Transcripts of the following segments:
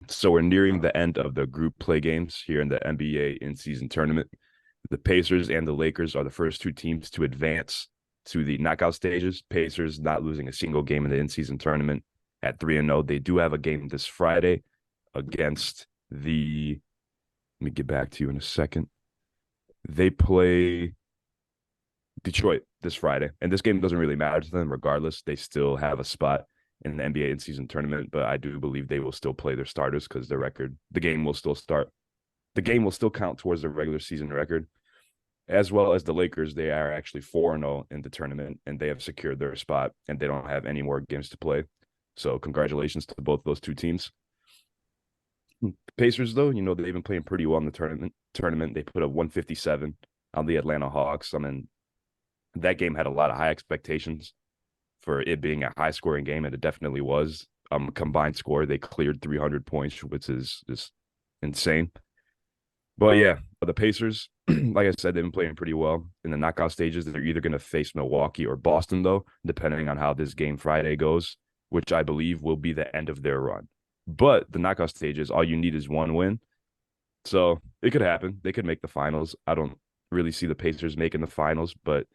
So we're nearing the end of the group play games here in the NBA in-season tournament. The Pacers and the Lakers are the first two teams to advance to the knockout stages. Pacers not losing a single game in the in-season tournament at 3-0. They do have a game this Friday against the let me get back to you in a second. They play Detroit this Friday, and this game doesn't really matter to them regardless. They still have a spot in the NBA in-season tournament, but I do believe they will still play their starters because the game will still start. The game will still count towards the regular season record, as well as the Lakers. They are actually 4-0 in the tournament, and they have secured their spot, and they don't have any more games to play. So congratulations to both those two teams. Pacers, though, they've been playing pretty well in the tournament. They put up 157 on the Atlanta Hawks. I mean, that game had a lot of high expectations for it being a high-scoring game, and it definitely was. Combined score, they cleared 300 points, which is just insane. But yeah, the Pacers, like I said, they've been playing pretty well in the knockout stages. They're either going to face Milwaukee or Boston, though, depending on how this game Friday goes, which I believe will be the end of their run. But the knockout stages, all you need is one win. So it could happen. They could make the finals. I don't really see the Pacers making the finals, but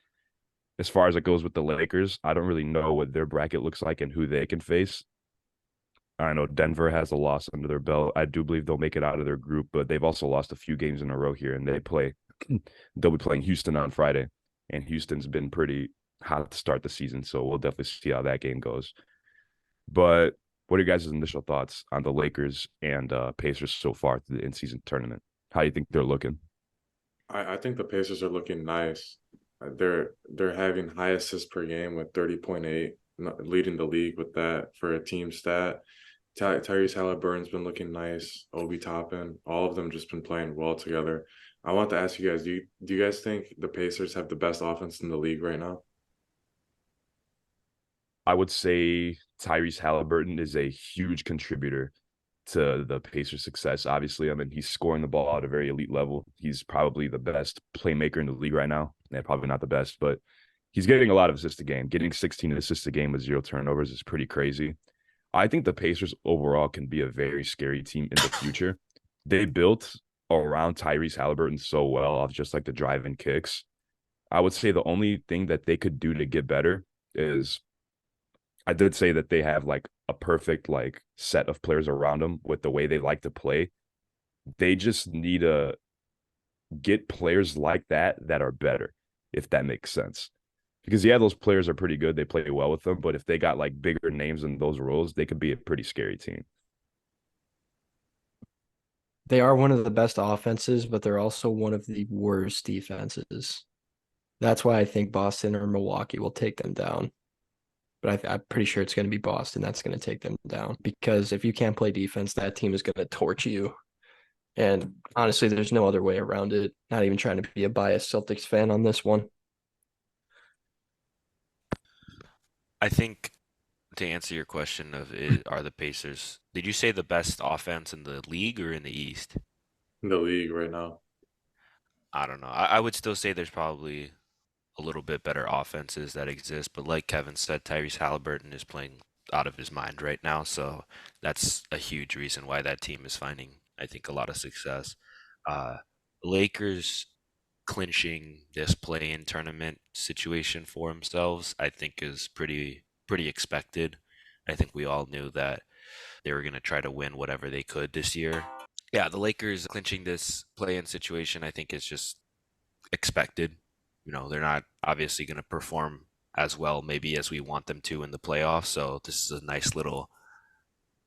as far as it goes with the Lakers, I don't really know what their bracket looks like and who they can face. I know Denver has a loss under their belt. I do believe they'll make it out of their group, but they've also lost a few games in a row here, and they'll be playing Houston on Friday, and Houston's been pretty hot to start the season, so we'll definitely see how that game goes. But what are your guys' initial thoughts on the Lakers and Pacers so far through the in-season tournament? How do you think they're looking? I think the Pacers are looking nice. They're having high assists per game with 30.8, leading the league with that for a team stat. Tyrese Halliburton's been looking nice. Obi Toppin, all of them just been playing well together. I want to ask you guys, do you guys think the Pacers have the best offense in the league right now? I would say Tyrese Halliburton is a huge contributor to the Pacers' success. Obviously, I mean, he's scoring the ball at a very elite level. He's probably the best playmaker in the league right now. Yeah, probably not the best, but he's getting a lot of assists a game. Getting 16 assists a game with 0 turnovers is pretty crazy. I think the Pacers overall can be a very scary team in the future. They built around Tyrese Halliburton so well off just like the drive and kicks. I would say the only thing that they could do to get better is I did say that they have like a perfect like set of players around them with the way they like to play. They just need to get players like that are better, if that makes sense. Because yeah, those players are pretty good. They play well with them, but if they got like bigger names in those roles, they could be a pretty scary team. They are one of the best offenses, but they're also one of the worst defenses. That's why I think Boston or Milwaukee will take them down. But I'm pretty sure it's going to be Boston that's going to take them down because if you can't play defense, that team is going to torch you. And honestly, there's no other way around it. Not even trying to be a biased Celtics fan on this one. I think to answer your question are the Pacers, did you say the best offense in the league or in the East? In the league right now. I don't know. I would still say there's probably a little bit better offenses that exist, but like Kevin said, Tyrese Halliburton is playing out of his mind right now, so that's a huge reason why that team is finding, I think, a lot of success. Uh, Lakers clinching this play-in tournament situation for themselves, I think is pretty expected. I think we all knew that they were going to try to win whatever they could this year. Yeah, the Lakers clinching this play-in situation, I think is just expected. They're not obviously going to perform as well maybe as we want them to in the playoffs. So this is a nice little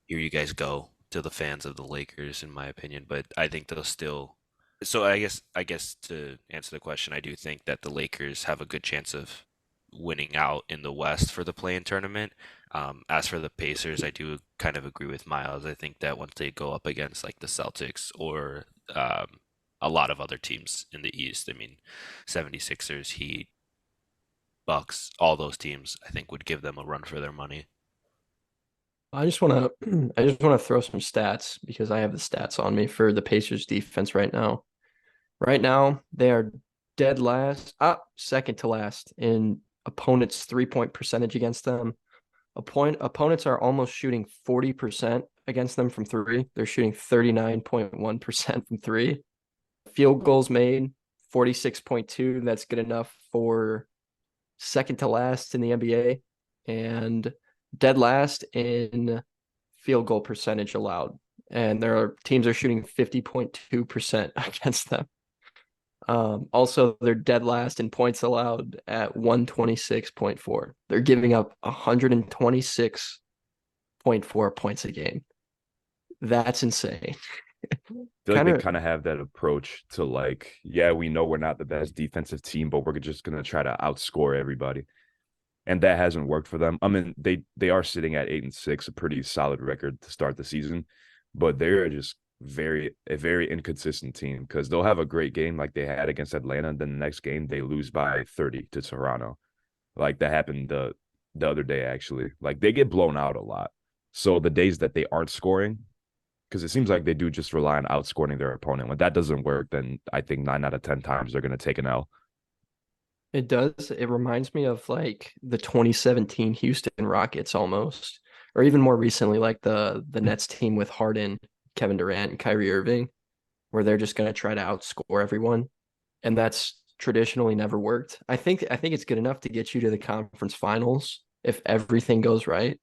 here you guys go to the fans of the Lakers, in my opinion. But I think they'll still. So I guess to answer the question, I do think that the Lakers have a good chance of winning out in the West for the play-in tournament. As for the Pacers, I do kind of agree with Miles. I think that once they go up against like the Celtics or a lot of other teams in the East, I mean, 76ers, Heat, Bucks, all those teams, I think would give them a run for their money. I just want to I just want to throw some stats because I have the stats on me for the Pacers defense right now. Right now, they are dead last, second to last in opponents' 3-point percentage against them, Opponents are almost shooting 40% against them from three. They're shooting 39.1% from three. Field goals made, 46.2. That's good enough for second to last in the NBA and dead last in field goal percentage allowed. And teams are shooting 50.2% against them. Also, they're dead last in points allowed at 126.4. They're giving up 126.4 points a game. That's insane. I feel like they kind of have that approach to like, yeah, we know we're not the best defensive team, but we're just going to try to outscore everybody. And that hasn't worked for them. I mean, they are sitting at 8-6, a pretty solid record to start the season, but they're just a very inconsistent team because they'll have a great game like they had against Atlanta, and then the next game they lose by 30 to Toronto. Like that happened the other day, actually. Like they get blown out a lot. So the days that they aren't scoring, because it seems like they do just rely on outscoring their opponent. When that doesn't work, then I think 9 out of 10 times they're going to take an L. It does. It reminds me of like the 2017 Houston Rockets almost, or even more recently, like the Nets team with Harden, Kevin Durant, and Kyrie Irving, where they're just going to try to outscore everyone. And that's traditionally never worked. I think it's good enough to get you to the conference finals if everything goes right,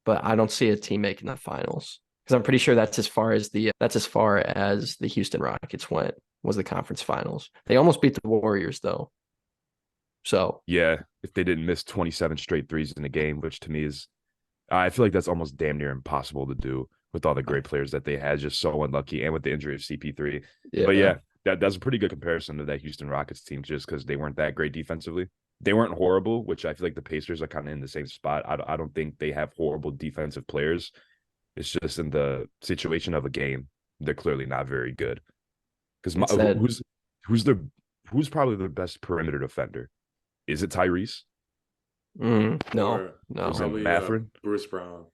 but I don't see a team making the finals because I'm pretty sure that's as far as the Houston Rockets went, was the conference finals. They almost beat the Warriors though. So yeah, if they didn't miss 27 straight threes in a game, which to me is, I feel like that's almost damn near impossible to do with all the great players that they had, just so unlucky, and with the injury of CP3. yeah. But yeah, that's a pretty good comparison to that Houston Rockets team, just because they weren't that great defensively. They weren't horrible, which I feel like the Pacers are kind of in the same spot. I don't think they have horrible defensive players. It's just in the situation of a game, they're clearly not very good. Because who's probably the best perimeter defender? Is it Tyrese? No. Was it Probably Mathurin? Bruce Brown.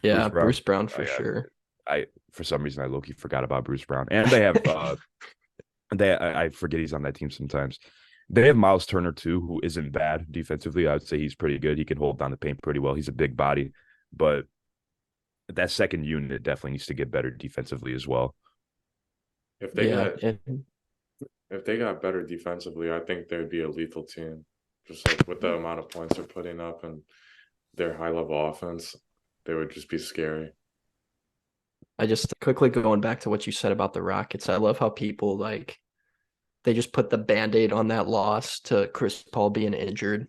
Yeah, Bruce Brown for sure. I for some reason I low-key forgot about Bruce Brown. And they have I forget he's on that team sometimes. They have Miles Turner too, who isn't bad defensively. I would say he's pretty good. He can hold down the paint pretty well. He's a big body, but that second unit definitely needs to get better defensively as well. If they got better defensively, I think they'd be a lethal team. Just like with the amount of points they're putting up and their high level offense, they would just be scary. I just quickly going back to what you said about the Rockets. I love how people they just put the Band-Aid on that loss to Chris Paul being injured,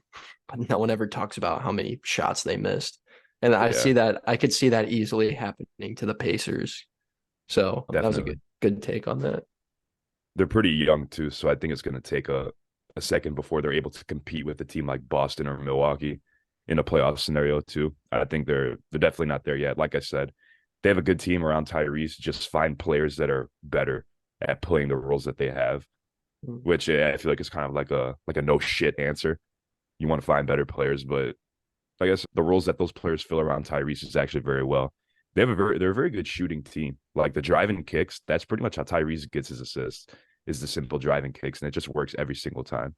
but no one ever talks about how many shots they missed. And I could see that easily happening to the Pacers. So Definitely. That was a good take on that. They're pretty young too, so I think it's going to take a second before they're able to compete with a team like Boston or Milwaukee in a playoff scenario too. I think they're definitely not there yet. Like I said, they have a good team around Tyrese. Just find players that are better at playing the roles that they have, which I feel like is kind of like a no shit answer. You want to find better players, but I guess the roles that those players fill around Tyrese is actually very well. They're a very good shooting team. Like the driving kicks, that's pretty much how Tyrese gets his assists, is the simple driving kicks, and it just works every single time.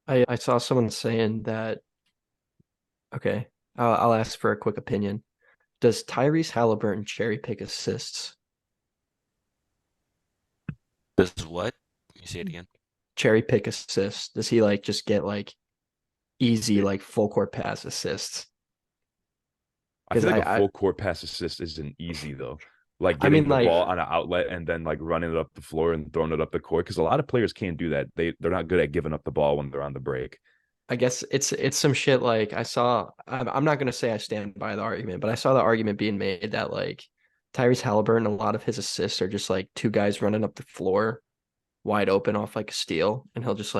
I saw someone saying that. Okay, I'll ask for a quick opinion. Does Tyrese Halliburton cherry pick assists? This is what? Can you say it again? Cherry pick assists. Does he just get easy full court pass assists? I feel like a full court pass assist isn't easy though. Like getting the ball on an outlet and then running it up the floor and throwing it up the court, because a lot of players can't do that. They're not good at giving up the ball when they're on the break. I guess it's some shit I saw. I'm not gonna say I stand by the argument, but I saw the argument being made that Tyrese Halliburton, a lot of his assists are just two guys running up the floor wide open off a steal, and he'll just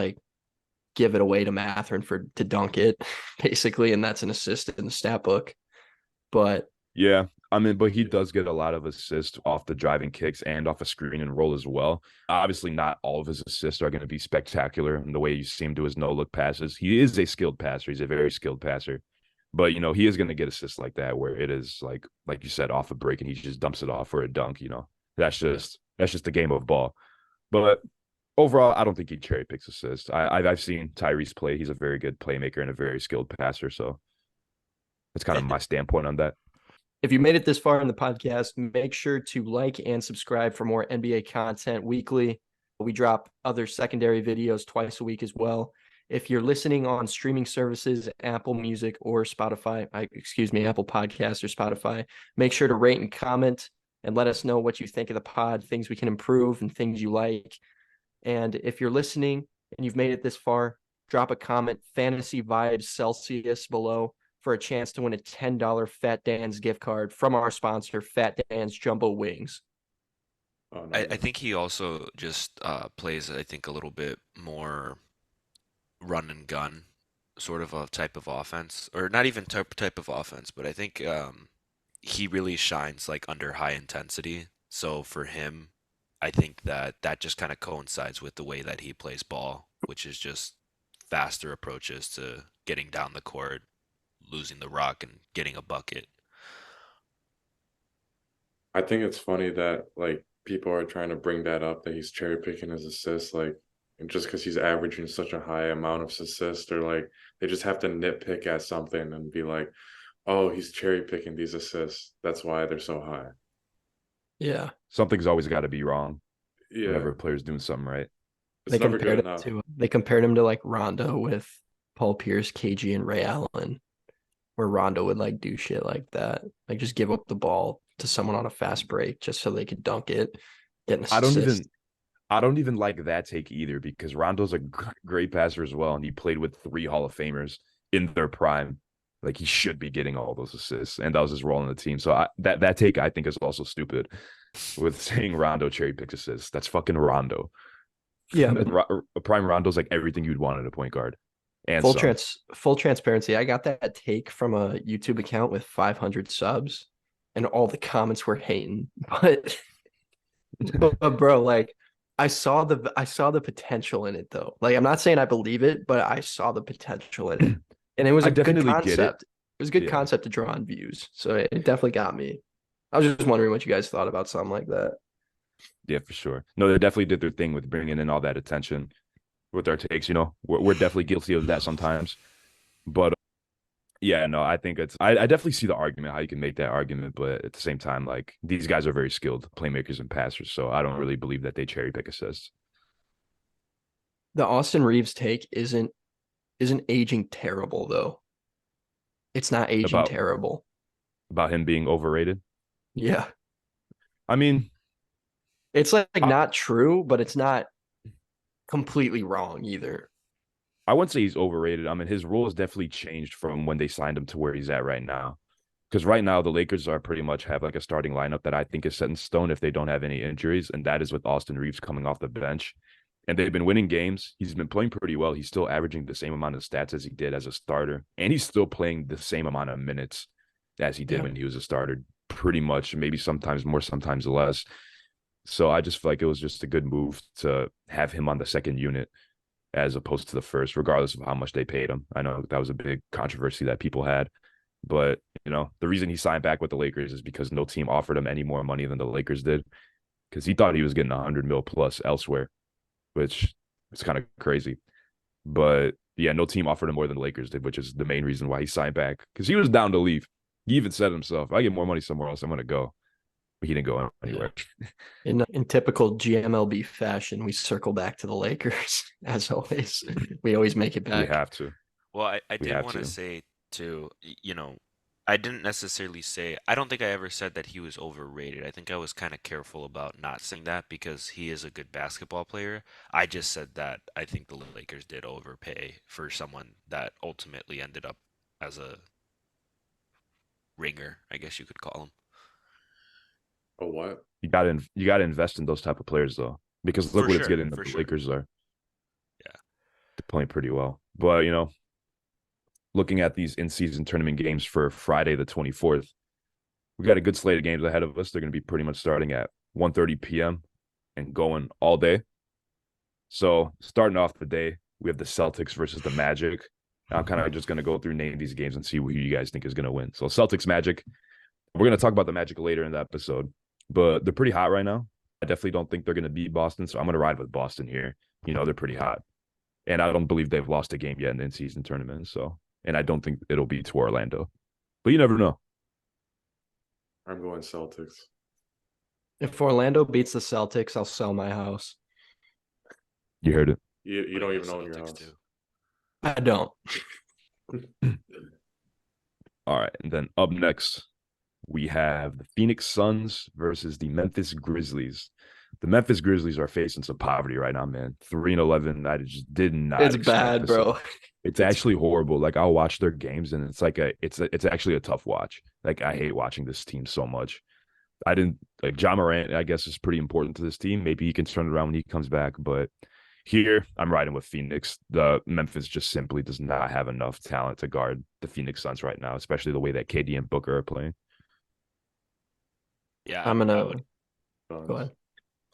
give it away to Mathurin to dunk it, basically, and that's an assist in the stat book. But yeah, I mean, but he does get a lot of assists off the driving kicks and off a screen and roll as well. Obviously, not all of his assists are going to be spectacular in the way you see him do his no-look passes. He is a skilled passer. He's a very skilled passer. But, he is going to get assists like that where it is, like you said, off a break and he just dumps it off for a dunk, That's just the game of ball. But overall, I don't think he cherry picks assists. I've seen Tyrese play. He's a very good playmaker and a very skilled passer, so That's kind of my standpoint on that. If you made it this far in the podcast, make sure to like and subscribe for more NBA content weekly. We drop other secondary videos twice a week as well. If you're listening on streaming services, Apple Music or Spotify, Apple Podcasts or Spotify, make sure to rate and comment and let us know what you think of the pod, things we can improve and things you like. And if you're listening and you've made it this far, drop a comment, Fantasy Vibes Celsius below for a chance to win a $10 Fat Dan's gift card from our sponsor, Fat Dan's Jumbo Wings. Oh, no, I think he also just plays, I think, a little bit more run and gun sort of a type of offense, or not even type of offense, but I think he really shines like under high intensity. So for him, I think that just kind of coincides with the way that he plays ball, which is just faster approaches to getting down the court, losing the rock, and getting a bucket. I think it's funny that like people are trying to bring that up, that he's cherry picking his assists, like just because he's averaging such a high amount of assists, or like they just have to nitpick at something and be like, oh, he's cherry picking these assists. That's why they're so high. Yeah. Something's always got to be wrong Yeah, whenever a player's doing something right. it's never good enough. They compared him to like Rondo with Paul Pierce, KG, and Ray Allen, where Rondo would like do shit like that, like just give up the ball to someone on a fast break just so they could dunk it, get an assist. I don't even like that take either, because Rondo's a great passer as well, and he played with 3 Hall of Famers in their prime. Like, he should be getting all those assists, and that was his role in the team. So that take, I think, is also stupid with saying Rondo cherry picks assists. That's fucking Rondo. Yeah, prime Rondo's like everything you'd want in a point guard. And full transparency, I got that take from a YouTube account with 500 subs, and all the comments were hating. But bro, like I saw the potential in it though. Like, I'm not saying I believe it, but I saw the potential in it, and it was a good concept. It was a good concept to draw on views, so it definitely got me. I was just wondering what you guys thought about something like that. Yeah, for sure. No, they definitely did their thing with bringing in all that attention with our takes. You know, we're definitely guilty of that sometimes, but yeah, no, I think I definitely see the argument, how you can make that argument, but at the same time, like, these guys are very skilled playmakers and passers, so I don't really believe that they cherry pick assists. The Austin Reeves take isn't aging terrible though. It's not aging terrible. About him being overrated. Yeah. I mean, it's like not true, but it's not completely wrong either. I wouldn't say he's overrated. I mean, his role has definitely changed from when they signed him to where he's at right now. Because right now, the Lakers are pretty much have like a starting lineup that I think is set in stone if they don't have any injuries. And that is with Austin Reeves coming off the bench. And they've been winning games. He's been playing pretty well. He's still averaging the same amount of stats as he did as a starter. And he's still playing the same amount of minutes as he did when he was a starter. Pretty much, maybe sometimes more, sometimes less. So I just feel like it was just a good move to have him on the second unit as opposed to the first, regardless of how much they paid him. I know that was a big controversy that people had, but you know, the reason he signed back with the Lakers is because no team offered him any more money than the Lakers did, because he thought he was getting 100 mil plus elsewhere, which is kind of crazy. But yeah, no team offered him more than the Lakers did, which is the main reason why he signed back, because he was down to leave. He even said himself, if I get more money somewhere else, I'm going to go. But he didn't go anywhere. In typical GMLB fashion, we circle back to the Lakers as always. We always make it back. We have to. Well, I did want to say too, you know, I didn't necessarily say, I don't think I ever said that he was overrated. I think I was kind of careful about not saying that because he is a good basketball player. I just said that I think the Lakers did overpay for someone that ultimately ended up as a ringer, I guess you could call him. A what? You got to invest in those type of players though, because look what it's getting. The Lakers are, they're playing pretty well. But you know, looking at these in-season tournament games for Friday the 24th, we got a good slate of games ahead of us. They're going to be pretty much starting at 1:30 p.m. and going all day. So starting off the day, we have the Celtics versus the Magic. I'm kind of just going to go through name these games and see who you guys think is going to win. So Celtics Magic. We're going to talk about the Magic later in the episode, but they're pretty hot right now. I definitely don't think they're going to beat Boston, so I'm going to ride with Boston here. You know, they're pretty hot. And I don't believe they've lost a game yet in the in-season tournament. So, and I don't think it'll be to Orlando. But you never know. I'm going Celtics. If Orlando beats the Celtics, I'll sell my house. You heard it. You I don't go even own your Celtics house. too. I don't. All right. And then up next, we have the Phoenix Suns versus the Memphis Grizzlies. The Memphis Grizzlies are facing some poverty right now, man. 3-11. I just did not It's expect bad, this. bro. It's actually horrible. Like I'll watch their games and it's actually a tough watch. Like I hate watching this team so much. I didn't like John Morant, I guess, is pretty important to this team. Maybe he can turn it around when he comes back. But here, I'm riding with Phoenix. The Memphis just simply does not have enough talent to guard the Phoenix Suns right now, especially the way that KD and Booker are playing. Yeah, I'm I gonna would. go ahead.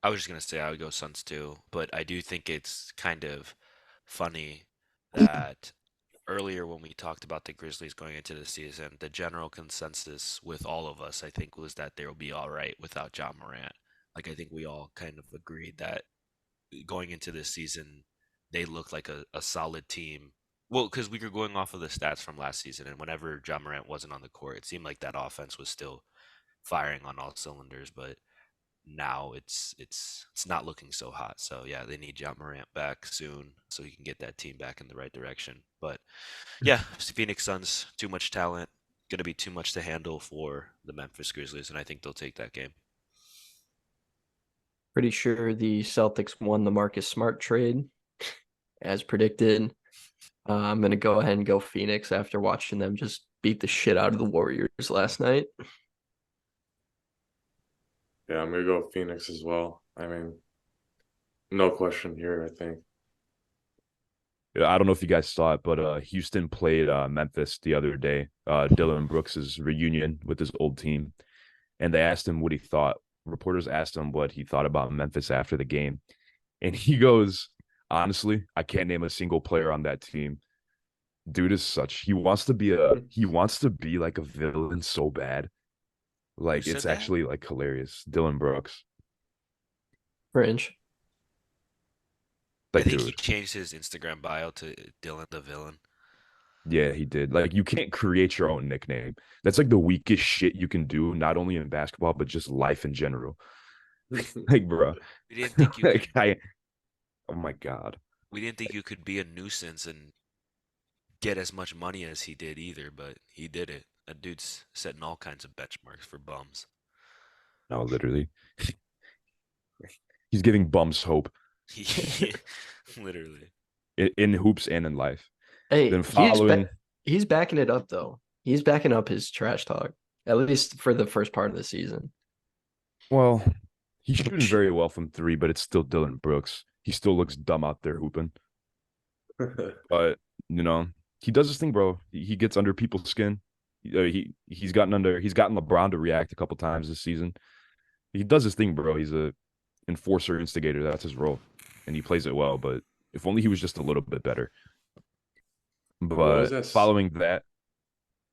I was just gonna say I would go Suns too, but I do think it's kind of funny that earlier when we talked about the Grizzlies going into the season, the general consensus with all of us, I think, was that they'll be all right without John Morant. Like I think we all kind of agreed that going into this season, they looked like a solid team. Well, because we were going off of the stats from last season, and whenever John Morant wasn't on the court, it seemed like that offense was still firing on all cylinders. But now it's not looking so hot. So yeah, they need John Morant back soon so he can get that team back in the right direction. But yeah, Phoenix Suns, too much talent, gonna be too much to handle for the Memphis Grizzlies, and I think they'll take that game. Pretty sure the Celtics won the Marcus Smart trade, as predicted. I'm gonna go ahead and go Phoenix after watching them just beat the shit out of the Warriors last night. Yeah, I'm gonna go Phoenix as well. I mean, no question here, I think. I don't know if you guys saw it, but Houston played Memphis the other day. Dylan Brooks' reunion with his old team, and they asked him what he thought. Reporters asked him what he thought about Memphis after the game, and he goes, "Honestly, I can't name a single player on that team. Dude is such he wants to be like a villain so bad. Who Like said it's that? actually like hilarious. Dylan Brooks, Fringe. I like think he dude, changed his Instagram bio to Dylan the Villain. yeah, he did. Like you can't create your own nickname. That's like the weakest shit you can do, not only in basketball but just life in general. Like, bro, We didn't think you like could. oh my god, We didn't think you could be a nuisance and get as much money as he did either, but he did it. That dude's setting all kinds of benchmarks for bums. no, literally, he's giving bums hope Literally. in hoops and in life. Hey, Then following, he's backing it up though. He's backing up his trash talk, at least for the first part of the season. well, he's shooting very well from three, but it's still Dylan Brooks. He still looks dumb out there hooping. But you know, he does this thing, bro. He gets under people's skin. He's gotten LeBron to react a couple times this season. He does his thing, bro. He's a enforcer, instigator. That's his role, and he plays it well. But if only he was just a little bit better. What was But that? following that,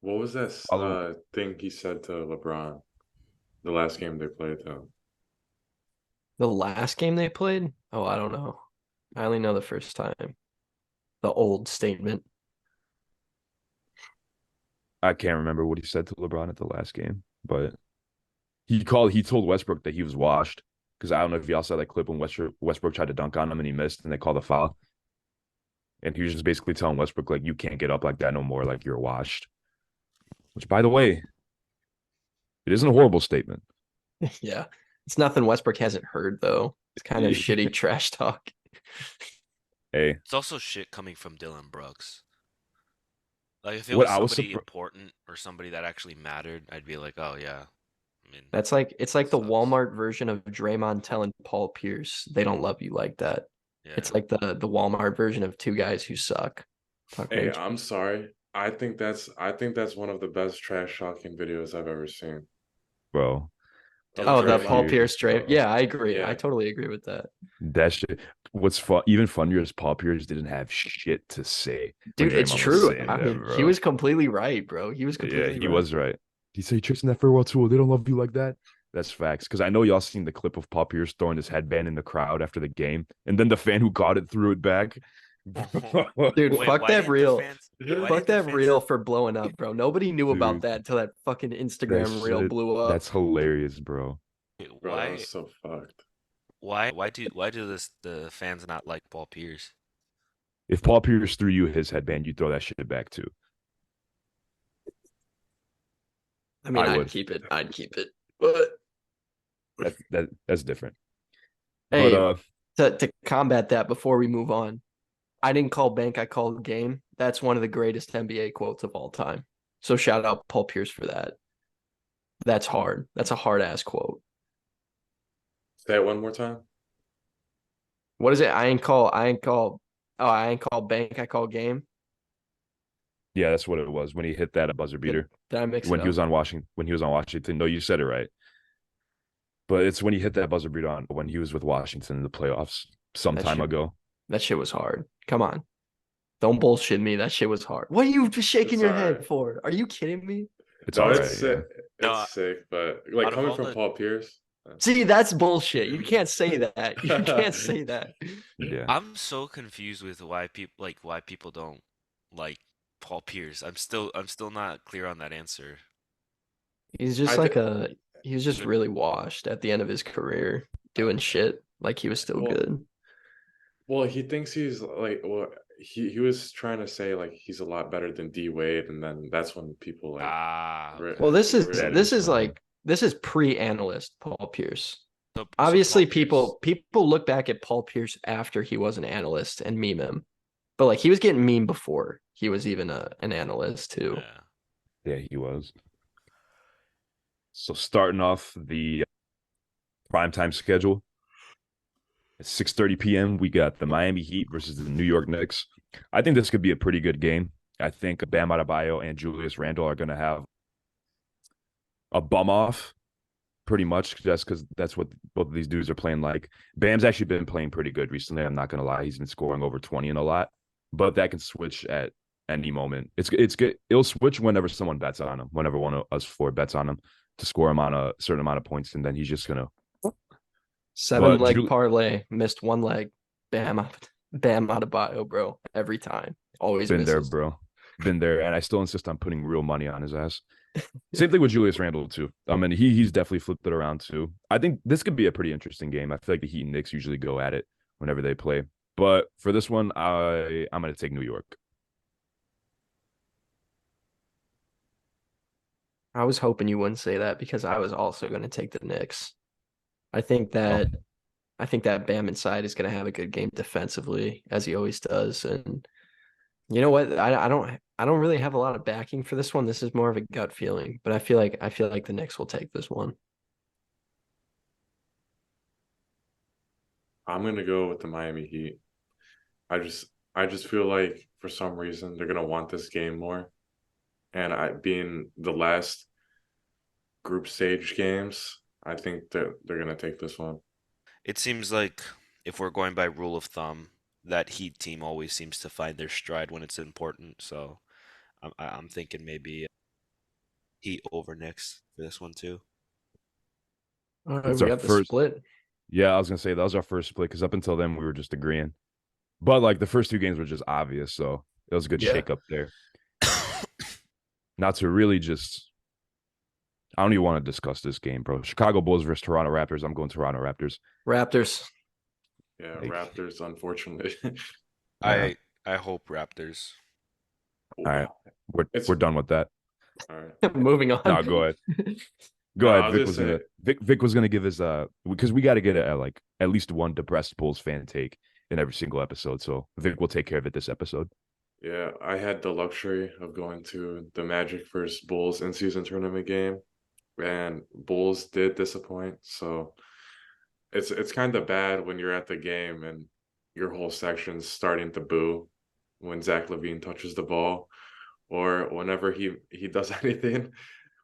What was that follow thing he said to LeBron the last game they played though? The last game they played? Oh, I don't know. I only know the first time. The old statement. I can't remember what he said to LeBron at the last game, but he told Westbrook that he was washed because I don't know if y'all saw that clip when Westbrook tried to dunk on him and he missed and they called a foul. And he was just basically telling Westbrook, like, you can't get up like that no more, like you're washed. Which, by the way, it isn't a horrible statement. Yeah. It's nothing Westbrook hasn't heard though. It's kind of shitty trash talk. Hey, It's also shit coming from Dylan Brooks. Like if it what was I was somebody surprised. important or somebody that actually mattered, I'd be like, oh yeah. I mean, It's like the sucks. Walmart version of Draymond telling Paul Pierce they don't love you like that. Yeah. It's like the Walmart version of two guys who suck. Talking to Hey, each I'm sorry. I think that's one of the best trash talking videos I've ever seen Bro. of Oh, Dylan the Brooks. Paul Draymond. Pierce Dray. Bro. Yeah, I agree. I Yeah. totally agree with that. That shit. What's fun? Even funnier is Paul Pierce didn't have shit to say when Dude, it's Draymond was true. saying I that, mean, he bro. was completely right, bro. He was Yeah, completely he right. was right. He said, "Tricks in that farewell tour. They don't love you like that." That's facts. Because I know y'all seen the clip of Paul Pierce throwing his headband in the crowd after the game, and then the fan who got it threw it back. Dude, Wait, fuck why that didn't the reel. fans? Why Fuck didn't the that fans? reel for blowing up, bro. Nobody knew about Dude, that until that fucking that Instagram reel shit, blew up. that's hilarious, bro. Bro, that was so fucked. Why do the fans not like Paul Pierce? If Paul Pierce threw you his headband, you'd throw that shit back too. I mean, I I'd would. keep it. I'd keep it. But That's different. hey, But to combat that, before we move on, I didn't call bank, I called game. That's one of the greatest NBA quotes of all time. So shout out Paul Pierce for that. That's hard. That's a hard ass quote. Say it one more time. What is it? I ain't call bank, I call game. yeah, that's what it was when he hit that buzzer beater. Did I mix When it he up? was on Washington, no, you said it right. But it's when he hit that buzzer beater on when he was with Washington in the playoffs some That time shit, ago. that shit was hard. Come on. Don't bullshit me. That shit was hard. What are you shaking It's your all head right. for? Are you kidding me? It's No, all it's right. sick. Yeah. No, It's sick, but like out of coming all from the Paul Pierce. See, that's bullshit. You can't say that. You can't say that. Yeah. I'm so confused with why people don't like Paul Pierce. I'm still not clear on that answer. He's just I like th- he was just really washed at the end of his career, doing shit like he was still well, good. well, he thinks he's like he was trying to say like he's a lot better than D Wade, and then that's when people like Okay. Well, That really is funny. this is pre-analyst Paul Pierce. So Paul Obviously, Pierce. people look back at Paul Pierce after he was an analyst and meme him, but like he was getting meme before he was even an analyst too. Yeah. Yeah, he was. So starting off the primetime schedule at 6:30 p.m., we got the Miami Heat versus the New York Knicks. I think this could be a pretty good game. I think Bam Adebayo and Julius Randle are going to have a bum off pretty much just because that's what both of these dudes are playing like. Bam's actually been playing pretty good recently. I'm not going to lie. He's been scoring over 20 in a lot, but that can switch at any moment. It's good. It'll switch whenever someone bets on him, whenever one of us four bets on him to score him on a certain amount of points, and then he's just going to. Seven But leg parlay, missed one leg, bam out of bio, bro. Every time, always been there, misses. bro. Been there, and I still insist on putting real money on his ass. Same thing with Julius Randle too. I mean, he's definitely flipped it around too. I think this could be a pretty interesting game. I feel like the Heat and Knicks usually go at it whenever they play, but for this one, I'm going to take New York. I was hoping you wouldn't say that because I was also going to take the Knicks. I think Oh, that I think that Bam inside is going to have a good game defensively as he always does. And you know what? I don't really have a lot of backing for this one. This is more of a gut feeling, but I feel like the Knicks will take this one. I'm gonna go with the Miami Heat. I just feel like for some reason they're gonna want this game more. And I being the last group stage games, I think that they're gonna take this one. It seems like if we're going by rule of thumb, that Heat team always seems to find their stride when it's important. So I'm thinking maybe Heat over Knicks for this one too. All right, it's we our got the first. split. Yeah, I was gonna say that was our first split because up until then we were just agreeing. But like the first two games were just obvious, so it was a good Yeah. shake up there. Not to really just I don't even want to discuss this game, bro. Chicago Bulls versus Toronto Raptors. I'm going Toronto Raptors. Raptors. Yeah, Like, Raptors, unfortunately. yeah. I hope Raptors. All right. It's We're done with that. all right. Moving on. No, go ahead. No, Go I ahead. was just saying, Vic was gonna give his because we got to get like at least one depressed Bulls fan take in every single episode. So Vic will take care of it this episode. yeah, I had the luxury of going to the Magic versus Bulls in season tournament game, and Bulls did disappoint. So it's kind of bad when you're at the game and your whole section's starting to boo when Zach LaVine touches the ball or whenever he does anything.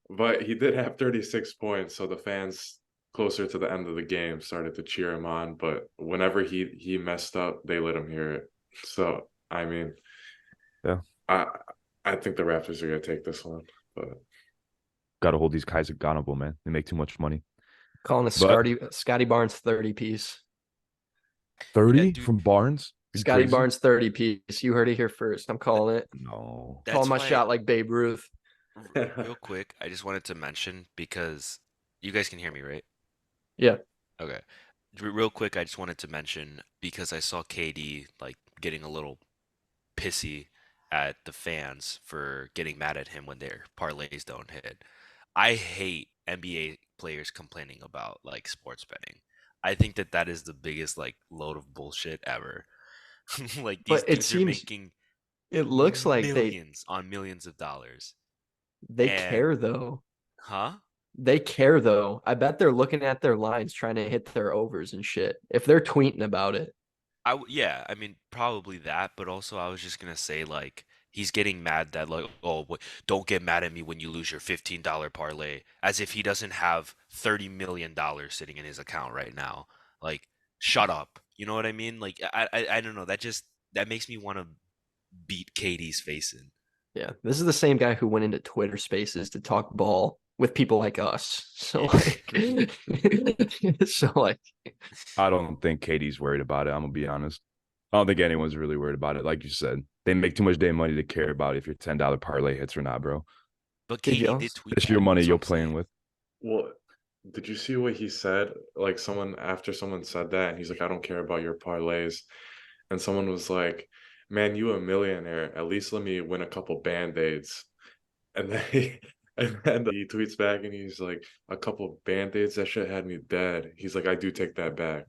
But he did have 36 points, so the fans closer to the end of the game started to cheer him on. But whenever he messed up, they let him hear it. So I mean, Yeah, I I think the Raptors are gonna take this one. But got to hold these guys accountable, man. They make too much money. Calling a But Scotty Barnes 30 piece. 30 dude. from Barnes. You Scotty crazy? Barnes 30 piece. You heard it here first. I'm calling it. No. Calling That's my why, shot like Babe Ruth. real quick, I just wanted to mention because you guys can hear me, right? Yeah. Okay. Real quick, I just wanted to mention because I saw KD like getting a little pissy at the fans for getting mad at him when their parlays don't hit. I hate NBA players complaining about like sports betting. I think that that is the biggest like load of bullshit ever. Like these But it dudes are seems making it looks like millions on millions of dollars. they care And though. huh? They care though. I bet they're looking at their lines trying to hit their overs and shit. If they're tweeting about it. Yeah, I mean probably that, but also I was just gonna say like he's getting mad that like oh don't get mad at me when you lose your $15 parlay, as if he doesn't have $30 million sitting in his account right now. Like shut up, you know what I mean? Like I don't know, that makes me want to beat Katie's face in. Yeah. This is the same guy who went into Twitter spaces to talk ball with people like us. So Yeah. like so like I don't think Katie's worried about it. I'm gonna be honest. I don't think anyone's really worried about it. Like you said, they make too much damn money to care about if your $10 parlay hits or not, bro. But did Katie did y'all tweet It's your that. money That's what you're I'm playing saying. with. Well, did you see what he said? Like someone after someone said that, and he's like, "I don't care about your parlays," and someone was like, "Man, you a millionaire. At least let me win a couple band-aids." And then and then he tweets back and he's like, "A couple band-aids, that shit had me dead." He's like, "I do take that back."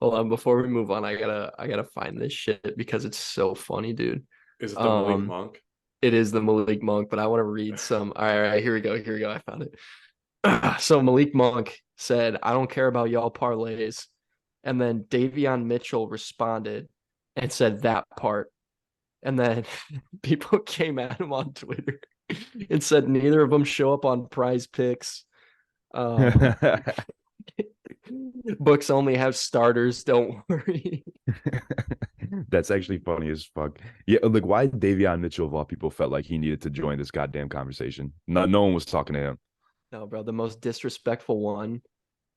hold on before we move on, I gotta find this shit because it's so funny, dude. Is it the Malik Um Monk? it is the Malik Monk, but I want to read some. All right, here we go. Here we go. I found it. So Malik Monk said, I don't care about y'all parlays. And then Davion Mitchell responded and said that part. And then people came at him on Twitter and said neither of them show up on prize picks. Um, books only have starters, don't worry. That's actually funny as fuck. Yeah, like why Davion Mitchell of all people felt like he needed to join this goddamn conversation. No one was talking to him. No, bro, the most disrespectful one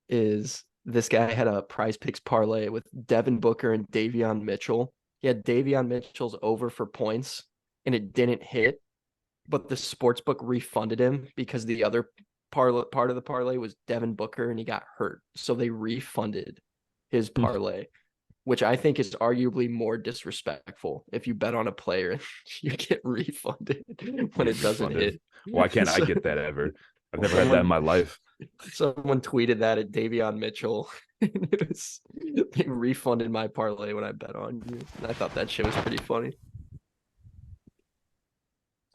is this guy had a prize picks parlay with Devin Booker and Davion Mitchell. He had Davion Mitchell's over for points and it didn't hit, but the sports book refunded him because the other part of the parlay was Devin Booker and he got hurt. So they refunded his parlay, which I think is arguably more disrespectful if you bet on a player and you get refunded when it doesn't Refunded. hit. Why can't I So get that ever? I've never had that in someone my life. someone tweeted that at Davion Mitchell. And it was they refunded my parlay when I bet on you. And I thought that shit was pretty funny.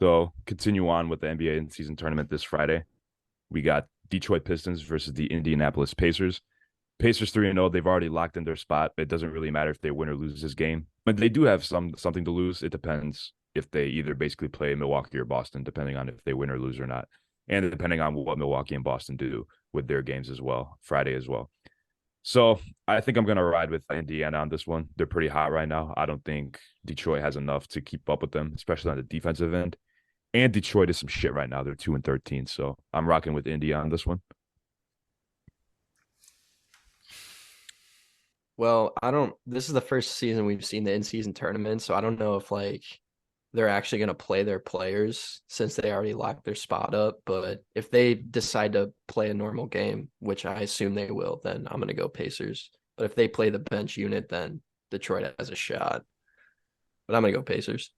So continue on with the NBA in-season tournament this Friday. We got Detroit Pistons versus the Indianapolis Pacers. Pacers 3-0. They've already locked in their spot. It doesn't really matter if they win or lose this game. But they do have something to lose. It depends if they either basically play Milwaukee or Boston, depending on if they win or lose or not. And depending on what Milwaukee and Boston do with their games as well, Friday as well. So I think I'm going to ride with Indiana on this one. They're pretty hot right now. I don't think Detroit has enough to keep up with them, especially on the defensive end. And Detroit is some shit right now. They're 2-13. So I'm rocking with India on this one. Well, I don't this is the first season we've seen the in-season tournament, so I don't know if like they're actually going to play their players since they already locked their spot up, but if they decide to play a normal game, which I assume they will, then I'm going to go Pacers. But if they play the bench unit, then Detroit has a shot. But I'm going to go Pacers.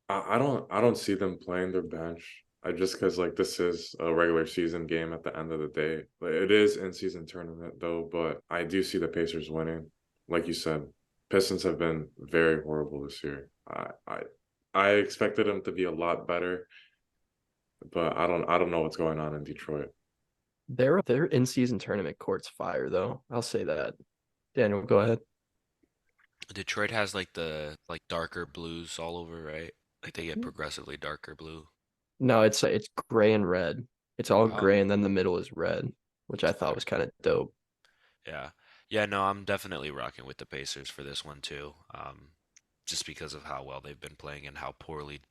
I don't see them playing their bench. I just because like this is a regular season game at the end of the day. Like, it is in season tournament though, but I do see the Pacers winning. Like you said, Pistons have been very horrible this year. I expected them to be a lot better, but I don't know what's going on in Detroit. Their in-season tournament court's fire though. I'll say that. Daniel, go ahead. Detroit has like the like darker blues all over, right? Like they get progressively darker blue. No, it's gray and red. It's all Oh, gray and then the middle is red, which I thought fire. was kind of dope. Yeah. Yeah, no, I'm definitely rocking with the Pacers for this one too. Just because of how well they've been playing and how poorly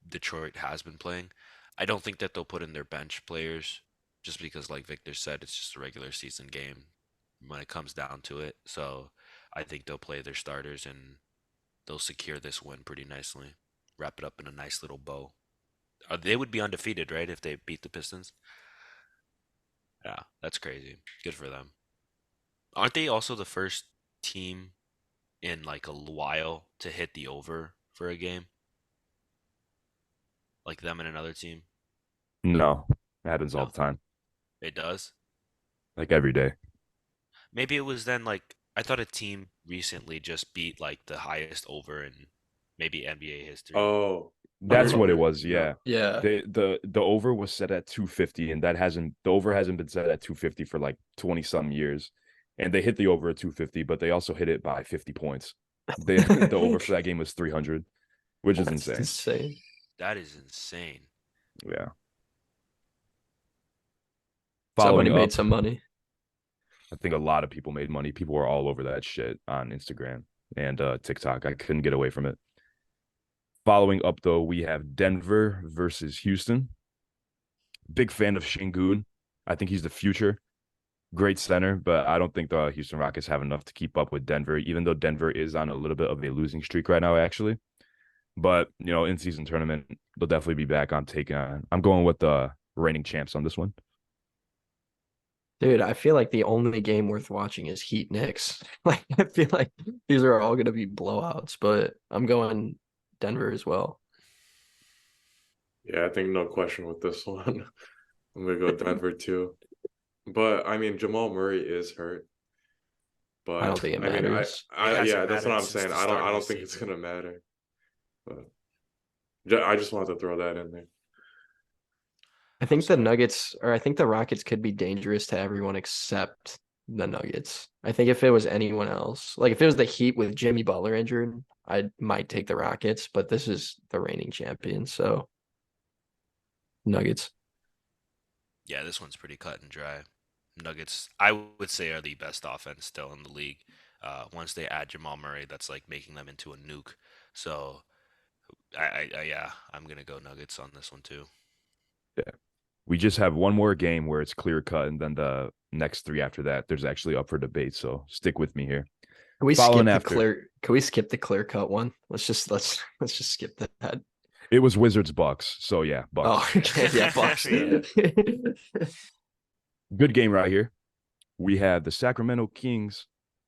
Detroit has been playing. I don't think that they'll put in their bench players just because, like Victor said, it's just a regular season game. when it comes down to it. So I think they'll play their starters and they'll secure this win pretty nicely. Wrap it up in a nice little bow. They would be undefeated, right, if they beat the Pistons? Yeah, that's crazy. Good for them. Aren't they also the first team in like a while to hit the over for a game? Like them and another team? No, it happens all No, the time, it does. like every day. Maybe it was then like I thought a team recently just beat like the highest over in maybe NBA history. Oh, That's you're what it you're was. Yeah, no. Yeah. the over was set at 250, and the over hasn't been set at 250 for like 20 some years, and they hit the over at 250, but they also hit it by 50 points. The over for that game was 300, which is That's insane. insane. That is insane. Yeah. Somebody Following made up, some money. I think a lot of people made money. People were all over that shit on Instagram and TikTok. I couldn't get away from it. Following up, though, we have Denver versus Houston. Big fan of Şengün. I think he's the future. Great center, but I don't think the Houston Rockets have enough to keep up with Denver, even though Denver is on a little bit of a losing streak right now, actually. But, in season tournament, they'll definitely be back on taking on. I'm going with the reigning champs on this one. Dude, I feel like the only game worth watching is Heat Knicks. Like I feel like these are all gonna be blowouts, but I'm going Denver as well. Yeah, I think no question with this one. I'm gonna go Denver too. But I mean, Jamal Murray is hurt. I don't But think it I mean, matters. It yeah, hasn't that's what mattered I'm since saying. the I start of the don't think it's season. gonna matter. But I just wanted to throw that in there. I I'm think the sorry. Nuggets or I think the Rockets could be dangerous to everyone except the Nuggets. I think if it was anyone else, like if it was the Heat with Jimmy Butler injured, I might take the Rockets, but this is the reigning champion, so Nuggets. Yeah, this one's pretty cut and dry. Nuggets, I would say, are the best offense still in the league. Once they add Jamal Murray, that's like making them into a nuke. So, yeah, I'm gonna go Nuggets on this one too. Yeah. We just have one more game where it's clear cut, and then the next three after that, there's actually up for debate. So stick with me here. Can we Following skip the after, clear? Can we skip the clear cut one? Let's just skip that. it was Wizards Bucks. So yeah, Oh, Bucks. okay, yeah, Bucks. Yeah. Good game right here. We have the Sacramento Kings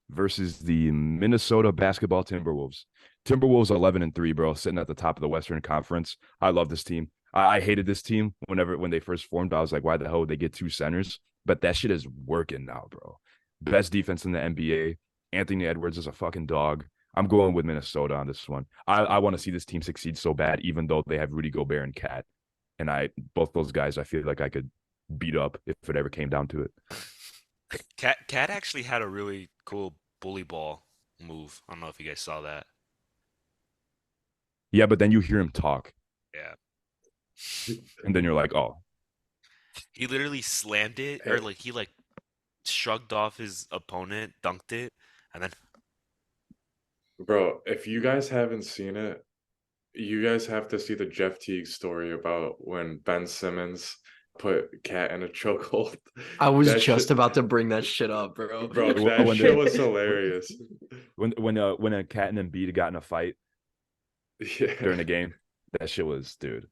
versus the Minnesota Basketball Timberwolves. Timberwolves 11-3, bro, sitting at the top of the Western Conference. I love this team. I hated this team when they first formed. I was like, why the hell would they get two centers? But that shit is working now, bro. Best defense in the NBA. Anthony Edwards is a fucking dog. I'm going with Minnesota on this one. I want to see this team succeed so bad, even though they have Rudy Gobert and Cat. And both those guys, I feel like I could beat up if it ever came down to it. Cat actually had a really cool bully ball move. I don't know if you guys saw that. Yeah, but then you hear him talk, Yeah. and then you're like, oh, He literally slammed it, or like he like shrugged off his opponent, dunked it, and then Bro, if you guys haven't seen it, you guys have to see the Jeff Teague story about when Ben Simmons put Cat in a chokehold. I was That shit, just about to bring that shit up, bro. bro, that when shit they was hilarious. when a Cat and Embiid got in a fight Yeah. during the game, that shit was, dude.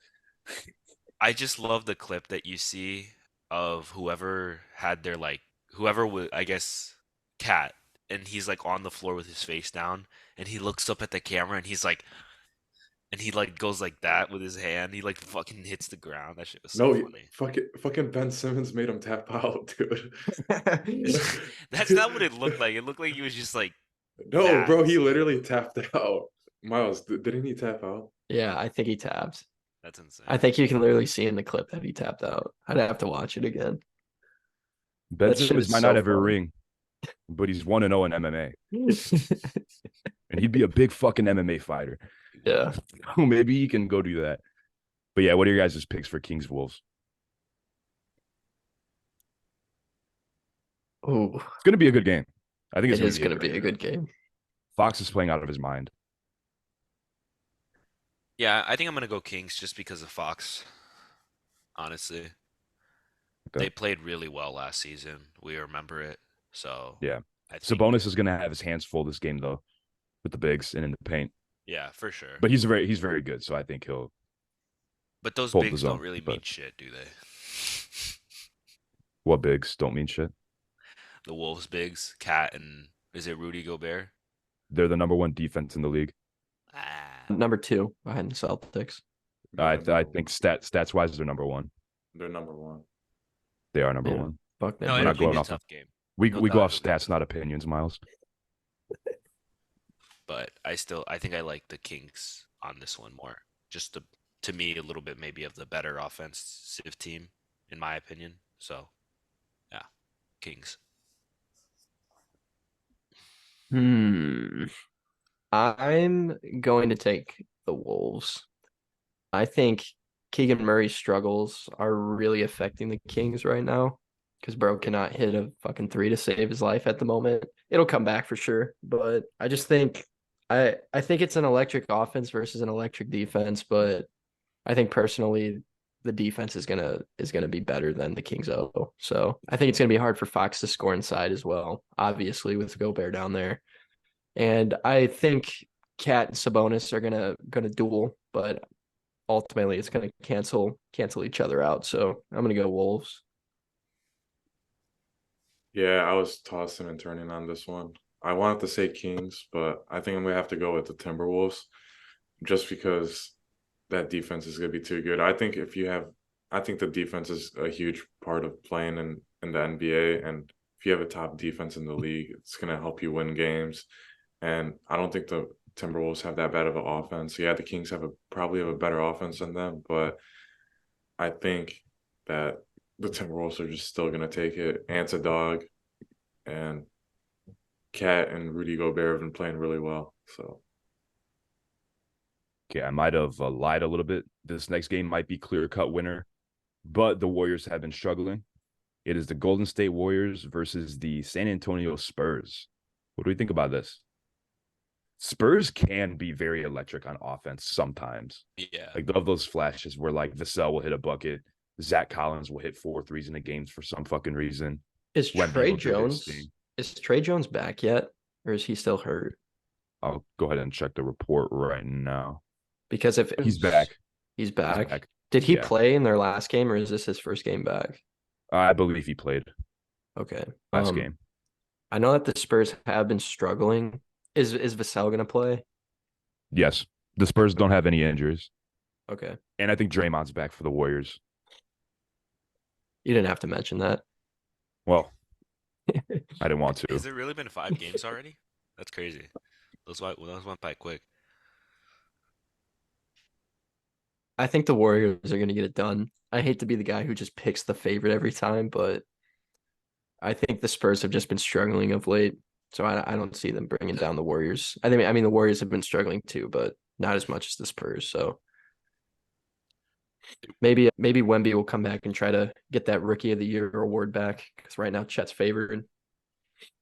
I just love the clip that you see of whoever had their like whoever was I guess Cat, and he's like on the floor with his face down, and he looks up at the camera and he's like, and he like goes like that with his hand. He like fucking hits the ground. That shit was so No, funny. fucking Ben Simmons made him tap out, dude. That's not what it looked like. It looked like he was just like No, mad. bro, he literally tapped out. Miles, didn't he tap out? Yeah, I think he tapped. That's insane. I think you can literally see in the clip that he tapped out. I'd have to watch it again. Ben That shit Simmons is might not so have a funny. ring, but he's 1-0 in MMA, and he'd be a big fucking MMA fighter. Yeah. Maybe he can go do that. But yeah, what are your guys' picks for Kings Wolves? Ooh, It's gonna be a good game. I think it's it gonna is be a going to great be a game. good game. Fox is playing out of his mind. Yeah, I think I'm gonna go Kings just because of Fox. Honestly, Okay. they played really well last season. We remember it. So Yeah. I think, Sabonis is gonna have his hands full this game though, with the bigs and in the paint. yeah, for sure. But he's very good, so I think he'll But those hold the bigs don't zone. really But mean shit, do they? what bigs don't mean shit. The Wolves bigs, Cat and is it Rudy Gobert? They're the number one defense in the league. Ah, Number 2 behind the Celtics. Yeah, I think stats wise they're number one. they're number one. They are number Yeah. one. Fuck no, them. We're it'll not be going a off. tough game. We No go doubt off it'll be a stats, tough not game. opinions, Miles. But I think I like the Kings on this one more. Just to me a little bit maybe of the better offensive team in my opinion. So yeah, Kings. I'm going to take the Wolves. I think Keegan Murray's struggles are really affecting the Kings right now because bro cannot hit a fucking three to save his life at the moment. It'll come back for sure, but I just think I think it's an electric offense versus an electric defense, but I think personally the defense is gonna be better than the Kings O. So I think it's gonna be hard for Fox to score inside as well, obviously with Gobert down there. And I think Cat and Sabonis are gonna duel, but ultimately it's gonna cancel each other out. So I'm gonna go Wolves. Yeah, I was tossing and turning on this one. I wanted to say Kings, but I think I'm gonna have to go with the Timberwolves just because that defense is gonna be too good. I think the defense is a huge part of playing in the NBA, and if you have a top defense in the league, it's gonna help you win games. And I don't think the Timberwolves have that bad of an offense. Yeah, the Kings probably have a better offense than them, but I think that the Timberwolves are just still gonna take it. Ant's a dog, and Cat and Rudy Gobert have been playing really well. So Okay, I might have lied a little bit. This next game might be clear cut winner, but the Warriors have been struggling. It is the Golden State Warriors versus the San Antonio Spurs. What do we think about this? Spurs can be very electric on offense sometimes. Yeah. Like of those flashes where like Vassell will hit a bucket, Zach Collins will hit 4 threes in the games for some fucking reason. Is Wemby will do his thing. Trey Jones back yet, or is he still hurt? I'll go ahead and check the report right now. Because if He's back. he's He's back. back. Did he Yeah. play in their last game, or is this his first game back? I believe he played Okay. last game. I know that the Spurs have been struggling. Is Vassell gonna play? Yes. The Spurs don't have any injuries. Okay. And I think Draymond's back for the Warriors. You didn't have to mention that. Well, I didn't want to. Has it really been 5 games already? That's crazy. Those went by quick. I think the Warriors are gonna get it done. I hate to be the guy who just picks the favorite every time, but I think the Spurs have just been struggling of late. So I don't see them bringing down the Warriors. I mean the Warriors have been struggling too, but not as much as the Spurs. So maybe Wemby will come back and try to get that Rookie of the Year award back because right now Chet's favored.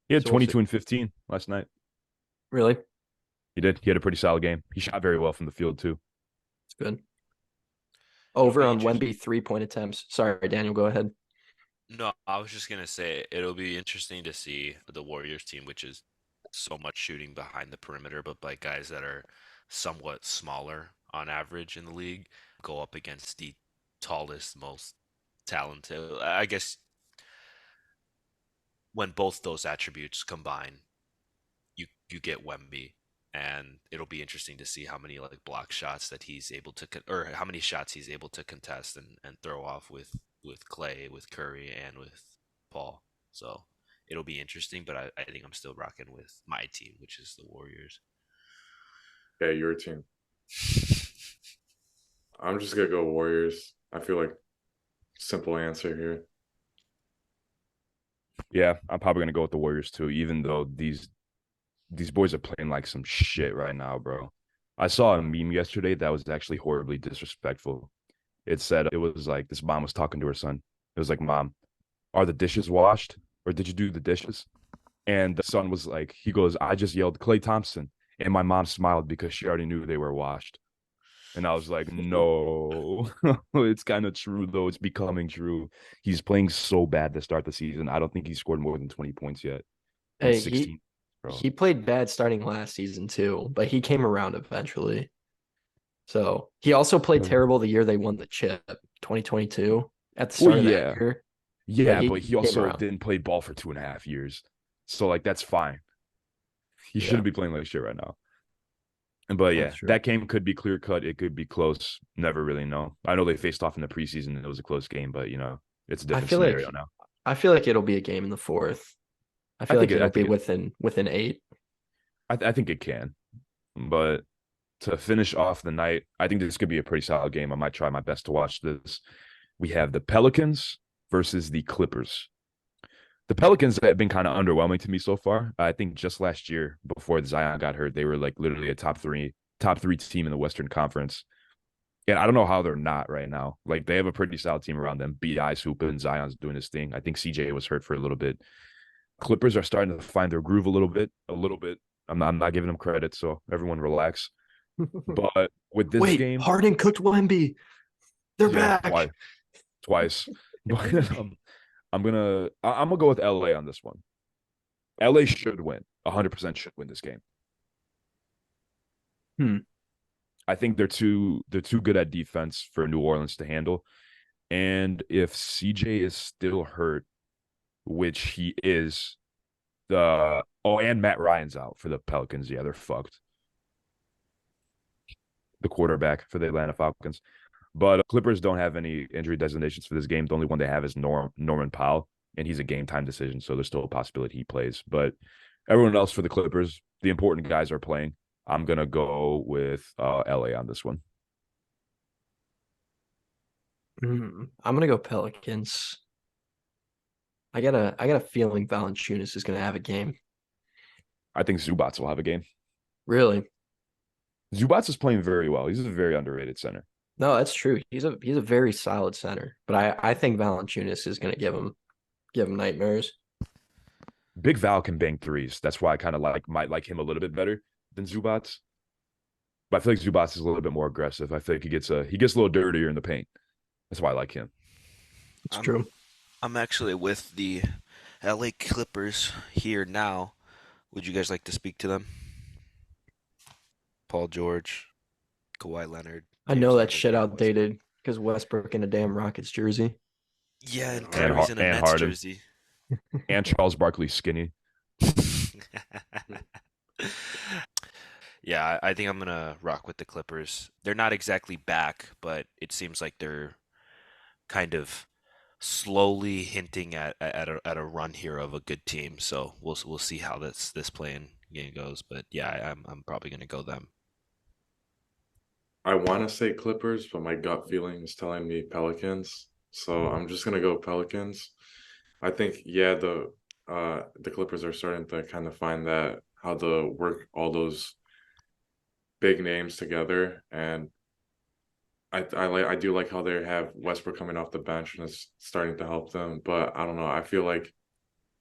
He had So we'll 22 and 15 last night. Really? He did. He had a pretty solid game. He shot very well from the field too. It's good. Over be on interesting. Wemby 3-point attempts. Sorry, Daniel, go ahead. No, I was just gonna say it'll be interesting to see the Warriors team, which is so much shooting behind the perimeter, but by guys that are somewhat smaller on average in the league, go up against the tallest, most talented. I guess when both those attributes combine, you get Wemby, and it'll be interesting to see how many like block shots that he's able to or how many shots he's able to contest and throw off with Clay, with Curry, and with Paul. So it'll be interesting, but I think I'm still rocking with my team, which is the Warriors. yeah, your team. I'm just gonna go Warriors. I feel like simple answer here. Yeah, I'm probably gonna go with the Warriors too, even though these boys are playing like some shit right now, bro. I saw a meme yesterday that was actually horribly disrespectful. It said it was like this mom was talking to her son. It was like, "Mom, are the dishes washed, or did you do the dishes?" And the son was like, he goes, "I just yelled Klay Thompson," and my mom smiled because she already knew they were washed. And I was like, no, it's kind of true though. It's becoming true. He's playing so bad to start the season. I don't think he scored more than 20 points yet in Hey, 16, bro. he played bad starting last season too, but he came around eventually. So he also played terrible the year they won the chip, 2022, at the Well, start of that yeah. year. But Yeah, he but he came also around. didn't play ball for 2.5 years. So like that's fine. He Yeah, shouldn't be playing like shit right now. But that's yeah, true. that game could be clear cut. It could be close. Never really know. I know they faced off in the preseason and it was a close game, but it's a I different feel scenario like now. I feel like it'll be a game in the fourth. I I feel think like it. I it'll be think it. within 8. I think it can. But to finish off the night, I think this could be a pretty solid game. I might try my best to watch this. We have the Pelicans versus the Clippers. The Pelicans have been kind of underwhelming to me so far. I think just last year, before Zion got hurt, they were like literally a top three team in the Western Conference. And I don't know how they're not right now. Like they have a pretty solid team around them. Bi's hooping, Zion's doing his thing. I think CJ was hurt for a little bit. Clippers are starting to find their groove a little bit. A little bit. I'm not giving them credit, so everyone relax. But with this Wait, game, Harden cooked Wemby. They're yeah, back. twice. But I'm gonna go with LA on this one. LA should win. 100% should win this game. Hmm. I think they're too good at defense for New Orleans to handle. And if CJ is still hurt, which he is, and Matt Ryan's out for the Pelicans. Yeah, they're fucked. The quarterback for the Atlanta Falcons. But Clippers don't have any injury designations for this game. The only one they have is Norman Powell, and he's a game time decision, so there's still a possibility he plays. But everyone else for the Clippers, the important guys are playing. I'm gonna go with LA on this one. I'm gonna go Pelicans. I got a feeling Valanciunas is gonna have a game. I think Zubats will have a game. Really? Zubats is playing very well. He's a very underrated center. No, that's true. He's a very solid center, but I think Valanciunas is gonna give him nightmares. Big Val can bang threes. That's why I kind of might like him a little bit better than Zubats. But I feel like Zubats is a little bit more aggressive. I feel like he gets a little dirtier in the paint. That's why I like him. It's I'm true. I'm actually with the LA Clippers here now. Would you guys like to speak to them? Paul George, Kawhi Leonard, I James know that Harden, shit and Westbrook. outdated because Westbrook in a damn Rockets jersey. Yeah, And and And Harden. Kyrie's in a and Nets Harden jersey. and Charles Barkley skinny. Yeah, I think I'm gonna rock with the Clippers. They're not exactly back, but it seems like they're kind of slowly hinting at a run here of a good team. So we'll see how this playing game goes. But yeah, I'm probably gonna go them. I want to say Clippers, but my gut feeling is telling me Pelicans. So I'm just gonna go Pelicans. I think yeah, the Clippers are starting to kind of find that how to work all those big names together, and I do like how they have Westbrook coming off the bench and it's starting to help them. But I don't know. I feel like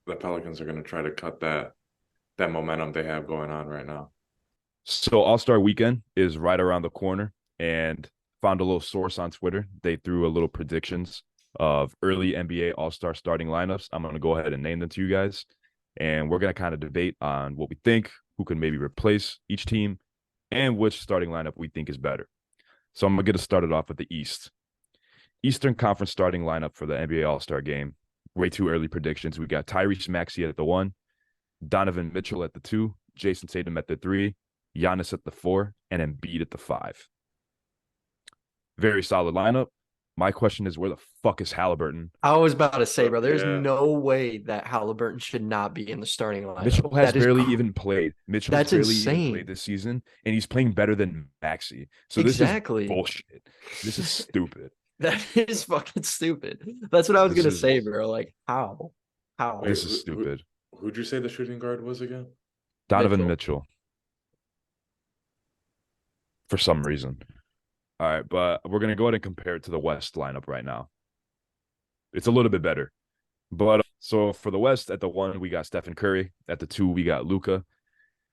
the Pelicans are going to try to cut that momentum they have going on right now. So All-Star Weekend is right around the corner, and found a little source on Twitter. They threw a little predictions of early NBA All-Star starting lineups. I'm gonna go ahead and name them to you guys, and we're gonna kind of debate on what we think, who can maybe replace each team, and which starting lineup we think is better. So I'm gonna get us started off with the East. Eastern Conference starting lineup for the NBA All-Star game. Way too early predictions. We got Tyrese Maxey at the 1, Donovan Mitchell at the 2, Jason Tatum at the 3, Giannis at the 4, and Embiid at the 5. Very solid lineup. My question is, where the fuck is Halliburton? I was about to say, bro, there's Yeah, no way that Halliburton should not be in the starting lineup. Mitchell has barely even played. Mitchell has That's barely even played insane. this season, and he's playing better than Maxey. So this is Exactly. bullshit. This is stupid. That is fucking stupid. That's what I was This gonna is say, bro. Like, how? How? wait, this is stupid. who'd you say the shooting guard was again? Donovan Mitchell. Mitchell, for some reason. All right, but we're gonna go ahead and compare it to the West lineup right now. It's a little bit better. But so for the West, at the 1, we got Stephen Curry. At the 2, we got Luka.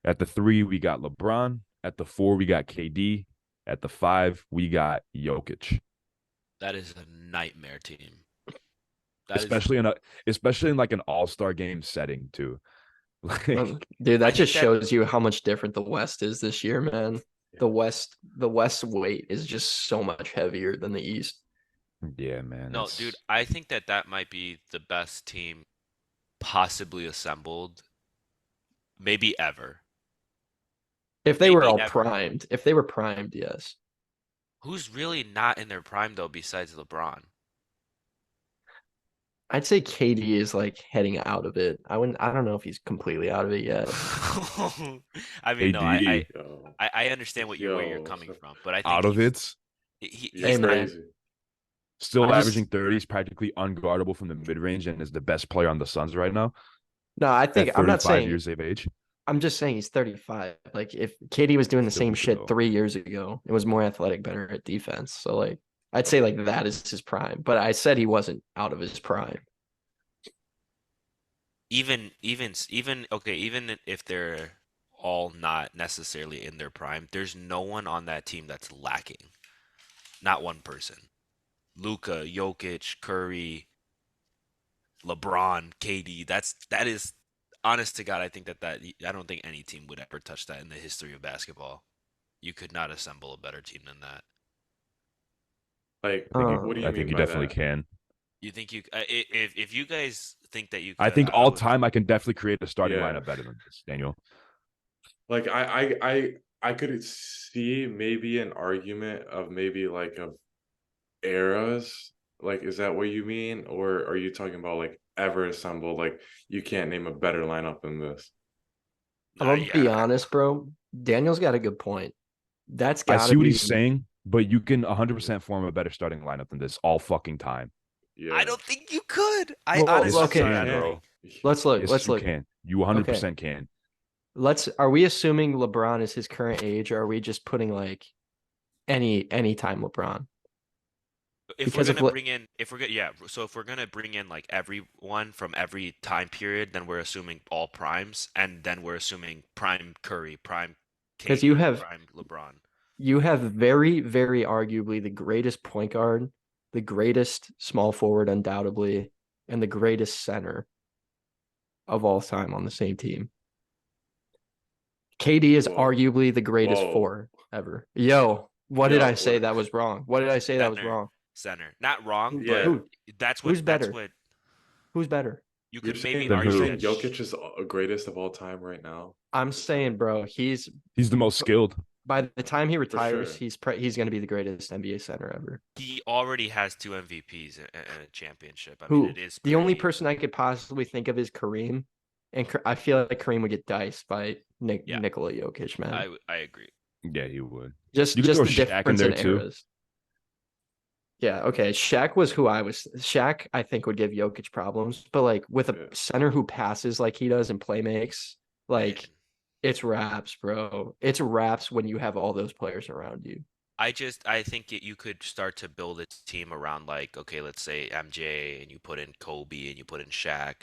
At the 3, we got LeBron. At the 4, we got KD. At the 5, we got Jokic. That is a nightmare team. That is Especially in like an all-star game setting too. Like Dude, I that think just that shows you how much different the West is this year, man. The West weight is just so much heavier than the East. yeah, man. no, dude, I think that that might be the best team possibly assembled, maybe ever. If they were Maybe all ever. primed, if they were primed, yes. Who's really not in their prime though besides LeBron? I'd say KD is like heading out of it. I don't know if he's completely out of it yet. I mean, no, AD Yo, I understand where you're yo, coming from, but I think out of it, you're Hey he's not. man, crazy. still I just averaging 30s, practically unguardable from the mid-range, and is the best player on the Suns right now no, I at think I'm not 35 saying years of age. I'm just saying he's 35. Like if KD was doing the Still same Luka shit though. 3 years ago, it was more athletic, better at defense. So like I'd say like that is his prime. But I said he wasn't out of his prime. Even okay, even if they're all not necessarily in their prime, there's no one on that team that's lacking. Not one person. Luka, Jokic, Curry, LeBron, KD. That is honest to God. I think that I don't think any team would ever touch that in the history of basketball. You could not assemble a better team than that. Like, what do I you think mean you by definitely that? can. You think if you guys think that you I could, think I all would. time I can definitely create a starting Yeah, lineup better than this, Daniel. like I could see maybe an argument of maybe like of eras. Like, is that what you mean, or are you talking about like ever assembled? Like, you can't name a better lineup than this. I'm gonna be Yeah, honest, bro. Daniel's got a good point. That's I got to see what he's be. saying, but you can 100% form a better starting lineup than this all fucking time. I Yeah, don't think you could. I Well, Yes, honestly, you I'm okay. sorry, I can, don't can. bro. think. Let's look. Yes, Let's you look. can. You Okay. 100% can. Are we assuming LeBron is his current age, or are we just putting like anytime LeBron? If we're Because gonna bring in, if we're gonna, yeah, so if we're gonna bring in like everyone from every time period, then we're assuming all primes, and then we're assuming prime Curry, prime because you KD, have prime LeBron. very, very arguably the greatest point guard, the greatest small forward, undoubtedly, and the greatest center of all time on the same team. KD is Whoa, arguably the greatest whoa, four ever. Yo, what did I yo, say what? that was wrong? What did I say that was Center, wrong? center. Not wrong, Who, but Yeah, who that's who's that's better? what Who's better? you you're could maybe saying Then you're argue who? saying that. Jokic is a greatest of all time right now. I'm The center, saying, bro, he's He's the most skilled. by the time he for retires, sure. he's going to be the greatest NBA center ever. He already has two MVPs and a championship. I mean, it Who is the only pretty. person I could possibly think of is Kareem, and I feel like Kareem would get diced by Yeah, Nikola Jokic, man. I agree. Yeah, he would. Just You could throw the Shaq in difference there in too. eras. Yeah, okay. Shaq was who I was. Shaq, I think, would give Jokic problems, but like with a Yeah. center who passes like he does and play makes, Man, like it's raps, bro. It's raps when you have all those players around you. I think you could start to build a team around like, okay, let's say MJ and you put in Kobe and you put in Shaq.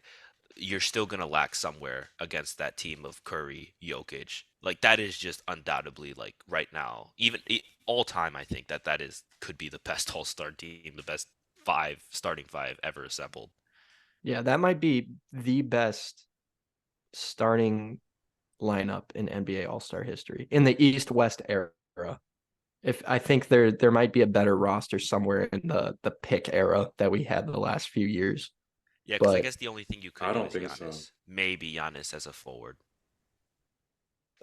You're still gonna lack somewhere against that team of Curry, Jokic. Like that is just undoubtedly like right now, even all time. I think that is could be the best All-Star team, the best starting five ever assembled. Yeah, that might be the best starting lineup in NBA All-Star history in the East-West era. If I think there might be a better roster somewhere in the pick era that we had the last few years. Yeah, because I But guess the only thing you could I do don't is think so. Giannis, maybe Giannis as a forward.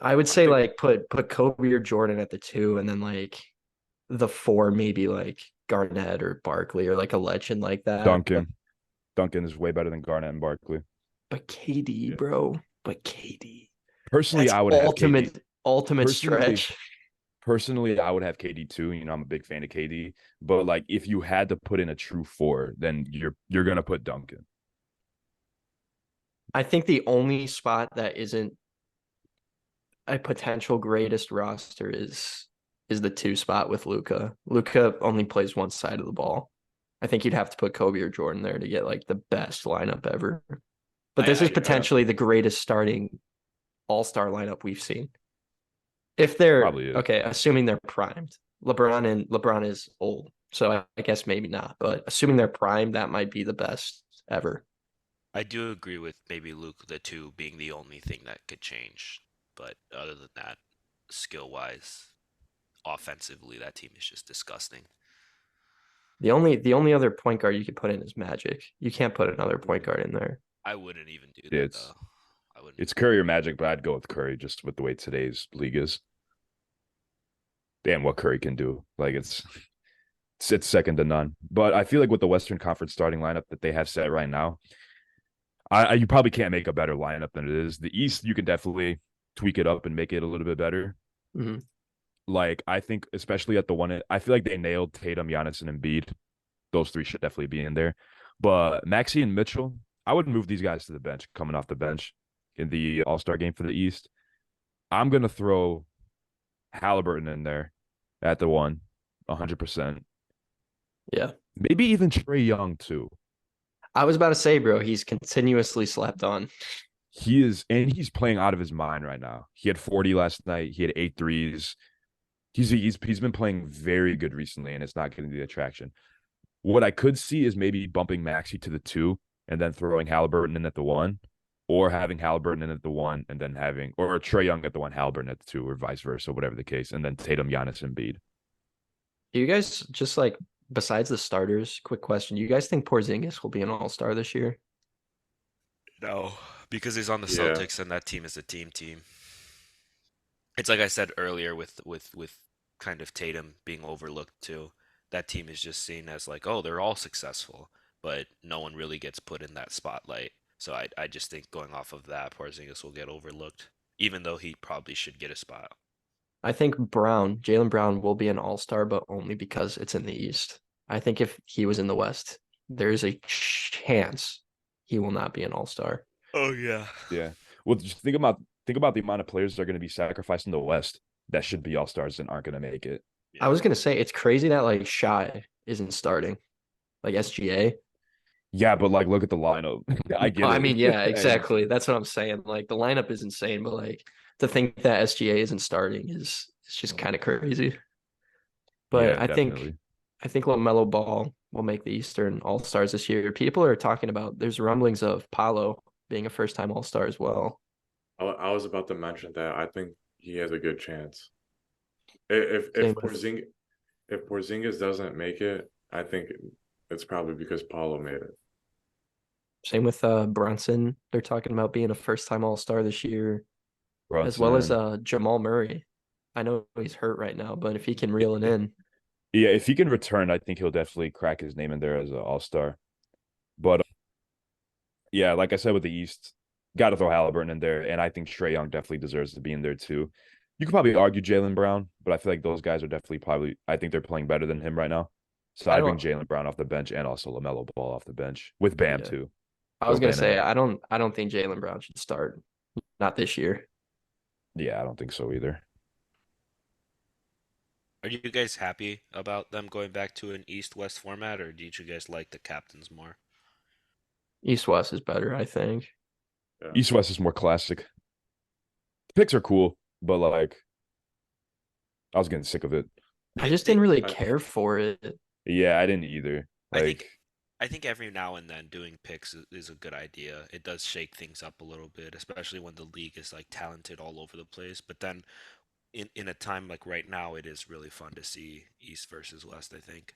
I would I say think like put Kobe or Jordan at the two, and then like the four, maybe like Garnett or Barkley or like a legend like that. Duncan. Duncan is way better than Garnett and Barkley. But KD, yeah. bro. But KD. Personally, That's I would have KD. ultimate Personally, stretch. I would have KD too. You know, I'm a big fan of KD. But like, if you had to put in a true four, then you're gonna put Duncan. I think the only spot that isn't a potential greatest roster is the two spot with Luca. Luca only plays one side of the ball. I think you'd have to put Kobe or Jordan there to get like the best lineup ever. But this I is agree. potentially the greatest starting all-star lineup we've seen. If they're Probably is. okay, assuming they're primed. LeBron is old, so I guess maybe not. But assuming they're primed, that might be the best ever. I do agree with maybe Luke the two being the only thing that could change, but other than that, skill wise, offensively, that team is just disgusting. The only other point guard you could put in is Magic. You can't put another point guard in there. I wouldn't even do Yeah, that though. I wouldn't. it's Curry or Magic, but I'd go with Curry just with the way today's league is. And what Curry can do. Like it's second to none. But I feel like with the Western Conference starting lineup that they have set right now, you probably can't make a better lineup than it is. The East, you can definitely tweak it up and make it a little bit better. Mhm. Like I think, especially at the one, I feel like they nailed Tatum, Giannis, and Embiid. Those three should definitely be in there. But Maxey and Mitchell, I would move these guys to the bench, coming off the bench in the All-Star game for the East. I'm gonna throw Halliburton in there at the 100%. Yeah. Maybe even Trae Young too. I was about to say, bro, he's continuously slept on. He is, and he's playing out of his mind right now. He had 40 last night. He had 8 threes. He's been playing very good recently, and it's not getting the attraction. What I could see is maybe bumping Maxey to the 2 and then throwing Halliburton in at the 1, or having Halliburton in at the 1 and then having, or Trae Young at the 1, Halliburton at the 2, or vice versa, whatever the case, and then Tatum, Giannis, and Embiid. Do you guys just like besides the starters? Quick question: do you guys think Porzingis will be an All-Star this year? No, because he's on the Yeah. Celtics and that team is a team. It's like I said earlier with kind of Tatum being overlooked too. That team is just seen as like, oh, they're all successful, but no one really gets put in that spotlight. So I just think going off of that, Porzingis will get overlooked, even though he probably should get a spot. I think Jaylen Brown will be an All-Star, but only because it's in the East. I think if he was in the West, there's a chance he will not be an All-Star. Oh yeah. Yeah. Well, just think about the amount of players that are going to be sacrificed in the West that should be all-stars and aren't going to make it. I was gonna say it's crazy that like Shy isn't starting, like SGA. Yeah, but like look at the lineup. I get I it. mean, yeah, exactly. That's what I'm saying. Like the lineup is insane, but like to think that SGA isn't starting is it's just kind of crazy. But Yeah, I think definitely. I think LaMelo Ball will make the Eastern All Stars this year. People are talking about there's rumblings of Paolo being a first time All Star as well. I was about to mention that. I think he has a good chance. If Same if with Porzingis if Porzingis doesn't make it, I think it's probably because Paulo made it. Brunson. They're talking about being a first time All Star this year, as well as Brunson. Jamal Murray. I know he's hurt right now, but if he can reel it in, Yeah, if he can return, I think he'll definitely crack his name in there as an all-star. But yeah, like I said with the East, got to throw Halliburton in there, and I think Trae Young definitely deserves to be in there too. You could probably argue Jaylen Brown, but I feel like those guys are definitely probably. I think they're playing better than him right now. So I I bring don't. Jaylen Brown off the bench and also LaMelo Ball off the bench with Bam Yeah, too. I Throw was gonna Bam in say there. I don't think Jaylen Brown should start. Not this year. Yeah, I don't think so either. Are you guys happy about them going back to an East-West format, or did you guys like the captains more? East West is better, I think. Yeah. East West is more classic. Picks are cool, but like I was getting sick of it. I They, just they, didn't really I, care for it. Yeah, I didn't either. I think, Like, I think every now and then doing picks is a good idea. It does shake things up a little bit, especially when the league is like talented all over the place. But then in a time like right now, it is really fun to see East versus West, I think.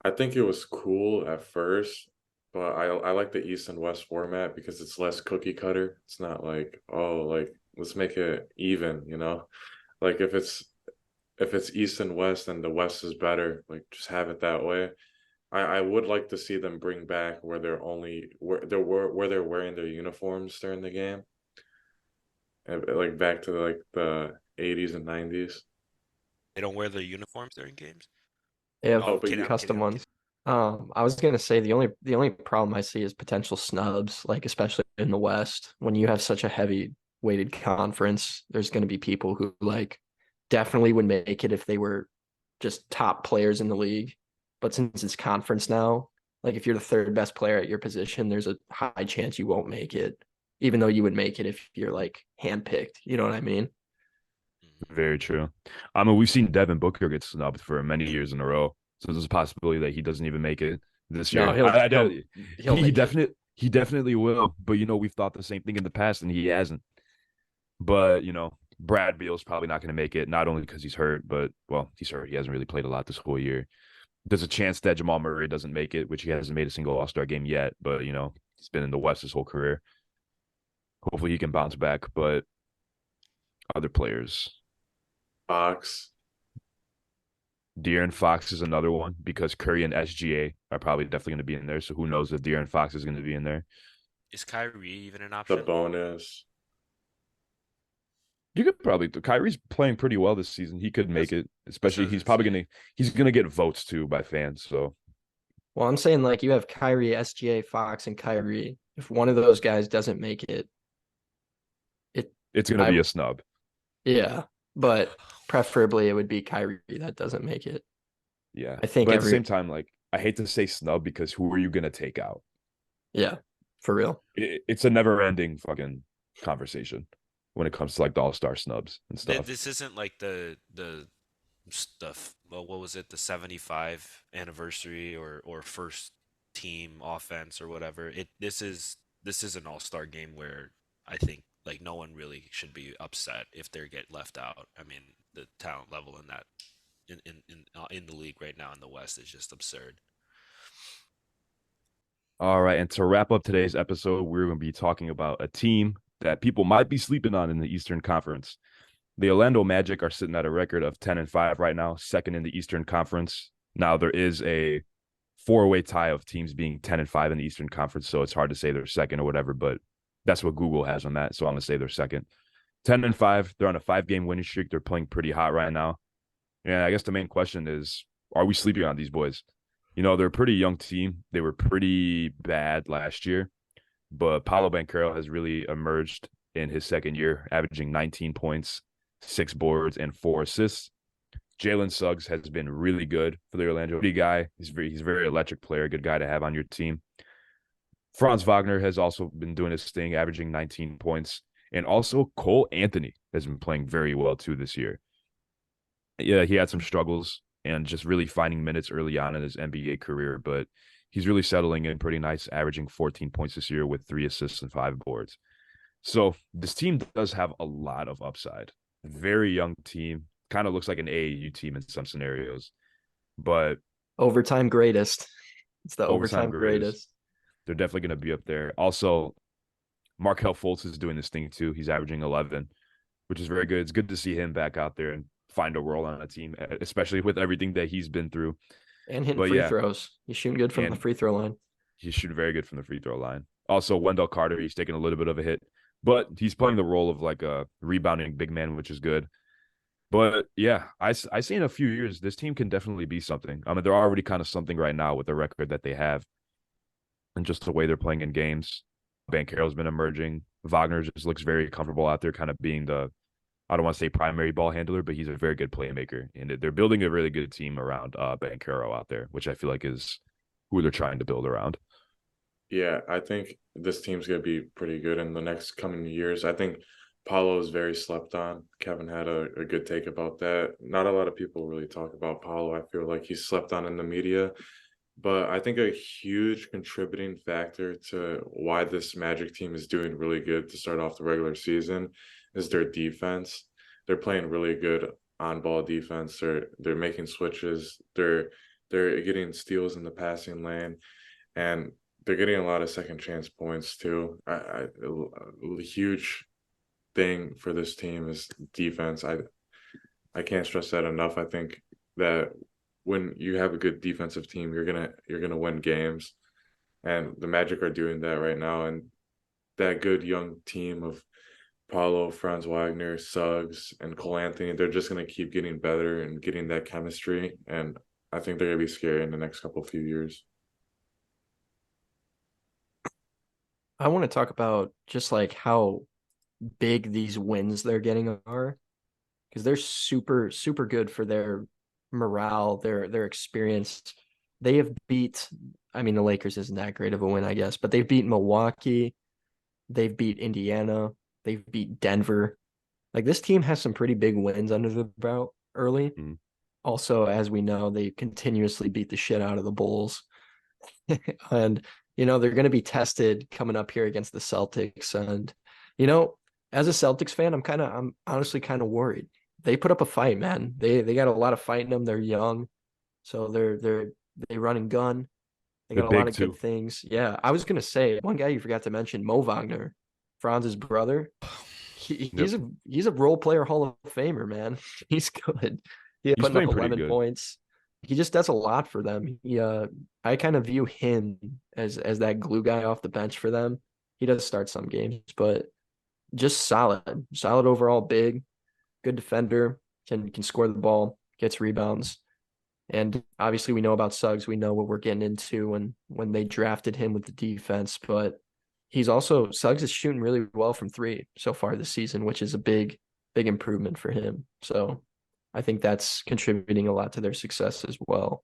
I think it was cool at first, but I like the East and West format because it's less cookie cutter. It's not like, oh, like let's make it even, you know? Like if it's East and West and the West is better, like just have it that way. I would like to see them bring back where they're wearing their uniforms during the game, and like back to like the 80s and 90s. They don't wear their uniforms during games. They have Oh, Oh, I'm but kidding. you I'm kidding. custom I'm kidding. ones. I was gonna say the only problem I see is potential snubs, like especially in the West. When you have such a heavy weighted conference, there's gonna be people who like definitely would make it if they were just top players in the league. But since it's conference now, like if you're the third best player at your position, there's a high chance you won't make it, even though you would make it if you're like handpicked. You know what I mean? Very true. I mean, we've seen Devin Booker get snubbed for many years in a row, so there's a possibility that he doesn't even make it this No, year. he'll I he'll don't. he'll make it. He definitely will. But we've thought the same thing in the past, and he hasn't. But Brad Beal's probably not going to make it, not only because he's hurt, but well, he's hurt. He hasn't really played a lot this whole year. There's a chance that Jamal Murray doesn't make it, which he hasn't made a single All-Star game yet. But he's been in the West his whole career. Hopefully, he can bounce back. But other players. Fox. De'Aaron Fox is another one because Curry and SGA are probably definitely going to be in there. So who knows if De'Aaron Fox is going to be in there? Is Kyrie even an The option? bonus. You could probably. Kyrie's playing pretty well this season. He could make it, especially what I was he's gonna get votes too by fans. So Well, I'm saying like you have Kyrie, SGA, Fox, and Kyrie. If one of those guys doesn't make it, it's gonna be a snub. yeah, but preferably it would be Kyrie that doesn't make it. Yeah, I think but at the same time, like I hate to say snub because who are you gonna take out? Yeah, for real. It's a never-ending fucking conversation when it comes to like the All-Star snubs and stuff. This isn't like the stuff. Well, what was it? The 75 anniversary or first team offense or whatever. This is an all-star game where I think like no one really should be upset if they get left out. I mean, the talent level in that in the league right now in the West is just absurd. All right, and to wrap up today's episode, we're going to be talking about a team that people might be sleeping on in the Eastern Conference. The Orlando Magic are sitting at a record of 10-5 right now, second in the Eastern Conference. Now there is a four-way tie of teams being 10-5 in the Eastern Conference, so it's hard to say they're second or whatever, but that's what Google has on that, so I'm going to say they're second. 10-5, they're on a 5-game winning streak. They're playing pretty hot right now. And I guess the main question is, are we sleeping on these boys? They're a pretty young team. They were pretty bad last year, but Paolo Banchero has really emerged in his second year, averaging 19 points, 6 boards, and 4 assists. Jalen Suggs has been really good for the Orlando guy. He's a very electric player, good guy to have on your team. Franz Wagner has also been doing his thing, averaging 19 points. And also Cole Anthony has been playing very well too this year. Yeah, he had some struggles and just really finding minutes early on in his NBA career, but he's really settling in pretty nice, averaging 14 points this year with 3 assists and 5 boards. So this team does have a lot of upside. Very young team, kind of looks like an AAU team in some scenarios, but Overtime greatest. It's the overtime overtime greatest. they're definitely going to be up there. Also, Markelle Fultz is doing this thing too. He's averaging 11, which is very good. It's good to see him back out there and find a role on a team, especially with everything that he's been through. And hitting But free yeah, throws. He's shooting good from the and free throw line. he's shooting very good from the free throw line. Also, Wendell Carter, he's taking a little bit of a hit, but he's playing the role of like a rebounding big man, which is good. But yeah, I see in a few years, this team can definitely be something. I mean, they're already kind of something right now with the record that they have and just the way they're playing in games. Banchero's been emerging. Wagner just looks very comfortable out there, kind of being I don't want to say primary ball handler, but he's a very good playmaker. And they're building a really good team around Banchero out there, which I feel like is who they're trying to build around. Yeah, I think this team's going to be pretty good in the next coming years. I think Paulo is very slept on. Kevin had a good take about that. Not a lot of people really talk about Paulo. I feel like he's slept on in the media. But I think a huge contributing factor to why this Magic team is doing really good to start off the regular season is their defense. They're playing really good on-ball defense. They're making switches. They're getting steals in the passing lane, and they're getting a lot of second chance points too. A huge thing for this team is defense. I can't stress that enough. I think that when you have a good defensive team, you're gonna win games, and the Magic are doing that right now. And that good young team of Paulo, Franz Wagner, Suggs, and Cole Anthony, they're just gonna keep getting better and getting that chemistry. And I think they're gonna be scary in the next few years. I want to talk about just like how big these wins they're getting are, because they're super, super good for their morale, their experience. They have beat, I mean, the Lakers isn't that great of a win, I guess, but they've beat Milwaukee, they've beat Indiana, they've beat Denver, Like this team has some pretty big wins under the belt early. Mhm. Also, as we know, they continuously beat the shit out of the Bulls. And they're going to be tested coming up here against the Celtics. And you know, as a Celtics fan, I'm honestly kind of worried. They put up a fight, man. They got a lot of fight in them. They're young, so they run and gun. They They're got a lot big of good too. things. Yeah, I was gonna say one guy you forgot to mention, Mo Wagner, Franz's brother. Yep. He's a role player Hall of Famer, man. He's good. He's He's putting up playing pretty 11 good. points. He just does a lot for them. I kind of view him as that glue guy off the bench for them. He does start some games, but just solid overall, big, good defender, can score the ball, gets rebounds. And obviously we know about Suggs. We know what we're getting into when they drafted him with the defense, but Suggs is shooting really well from three so far this season, which is a big improvement for him. So I think that's contributing a lot to their success as well.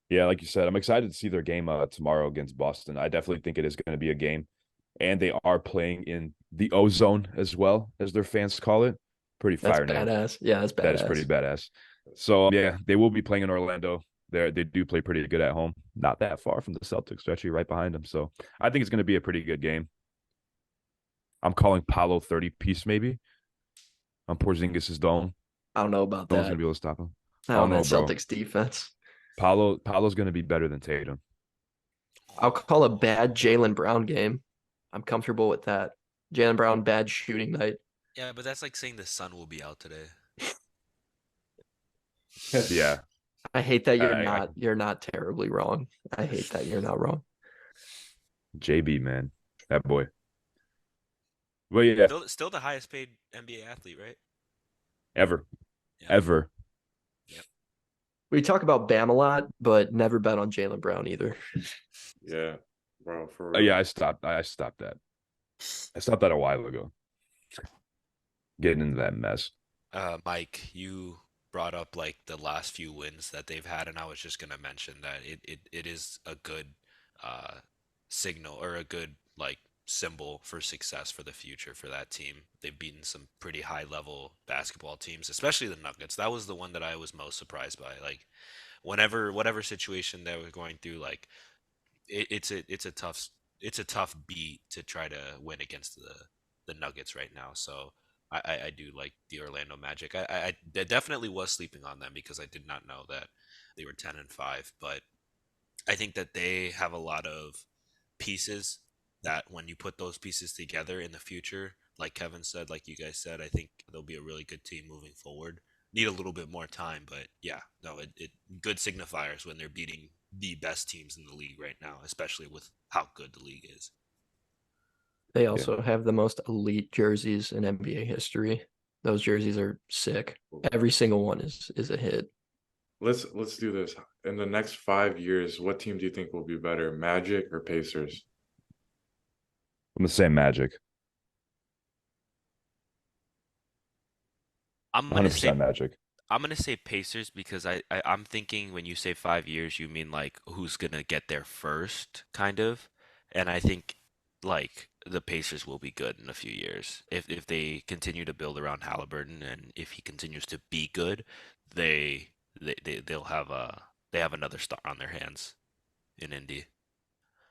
Yeah, like you said, I'm excited to see their game tomorrow against Boston. I definitely think it is going to be a game, and they are playing in the ozone as well, as their fans call it. Pretty That's fire name. badass. Yeah, that's That is pretty badass. badass. So yeah, they will be playing in Orlando. They do play pretty good at home. Not that far from the Celtics. They're actually right behind them. So I think it's going to be a pretty good game. I'm calling Paolo 30 piece maybe on Porzingis' dome. I don't know about No one's going that. to be able to stop him. Not Oh on that no, bro. Celtics defense. Paolo's going to be better than Tatum. I'll call a bad Jaylen Brown game. I'm comfortable with that. Jaylen Brown, bad shooting night. Yeah, but that's like saying the sun will be out today. Yeah, I hate that I you're not terribly wrong. I hate that you're not wrong. JB man, that boy. But yeah, Still the highest paid NBA athlete, right? ever, Yeah. ever. Yep. We talk about Bam a lot, but never bet on Jaylen Brown either. Yeah, bro, for Yeah, real. I stopped. I stopped that. I stopped that a while ago. Getting into that mess. Mike, you brought up like the last few wins that they've had, and I was just gonna mention that it is a good uh signal or a good like symbol for success for the future for that team. They've beaten some pretty high level basketball teams, especially the Nuggets. That was the one that I was most surprised by. Like whatever situation they were going through, like it's a tough beat to try to win against the Nuggets right now. So I do like the Orlando Magic. I definitely was sleeping on them because I did not know that they were 10-5, but I think that they have a lot of pieces that when you put those pieces together in the future, like Kevin said, like you guys said, I think they'll be a really good team moving forward. Need a little bit more time, but yeah, no, it good signifiers when they're beating the best teams in the league right now, especially with how good the league is. They Yeah. also have the most elite jerseys in NBA history. Those jerseys are sick. Every single one is a hit. Let's do this. In the next 5 years, what team do you think will be better, Magic or Pacers? I'm the same Magic. I'm gonna say 100% Magic. I'm gonna say Pacers because I'm thinking when you say 5 years, you mean like who's gonna get there first, kind of. And I think like the Pacers will be good in a few years if they continue to build around Halliburton and if he continues to be good, they they'll have they have another star on their hands in Indy.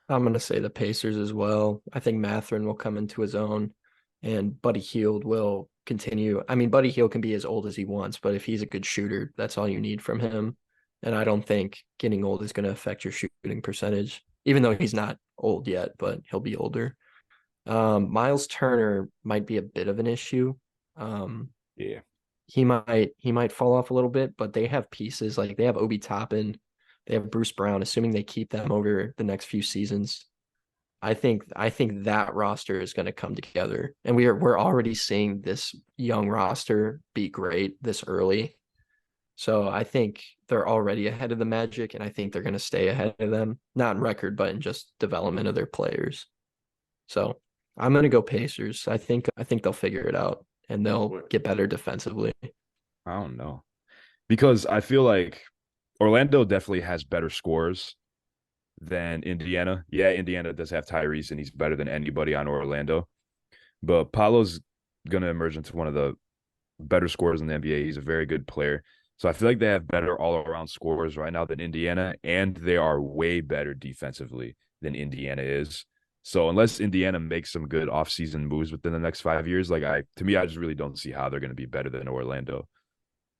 I'm gonna say the Pacers as well. I think Matherin will come into his own, and Buddy Hield will continue. I mean, Buddy Hield can be as old as he wants, but if he's a good shooter, that's all you need from him. And I don't think getting old is going to affect your shooting percentage, even though he's not old yet, but he'll be older. Miles Turner might be a bit of an issue. Um, Yeah. he might fall off a little bit, but they have pieces like they have Obi Toppin, they have Bruce Brown, assuming they keep them over the next few seasons. I think that roster is going to come together, and we're already seeing this young roster be great this early. So I think they're already ahead of the Magic, and I think they're going to stay ahead of them, not in record, but in just development of their players. So I'm going to go Pacers. I think they'll figure it out and they'll What? get better defensively. I don't know. Because I feel like Orlando definitely has better scores than Indiana. Yeah, Indiana does have Tyrese, and he's better than anybody on Orlando. But Paolo's going to emerge into one of the better scorers in the NBA. He's a very good player. So I feel like they have better all-around scorers right now than Indiana, and they are way better defensively than Indiana is. So unless Indiana makes some good offseason moves within the next 5 years, to me, I just really don't see how they're going to be better than Orlando.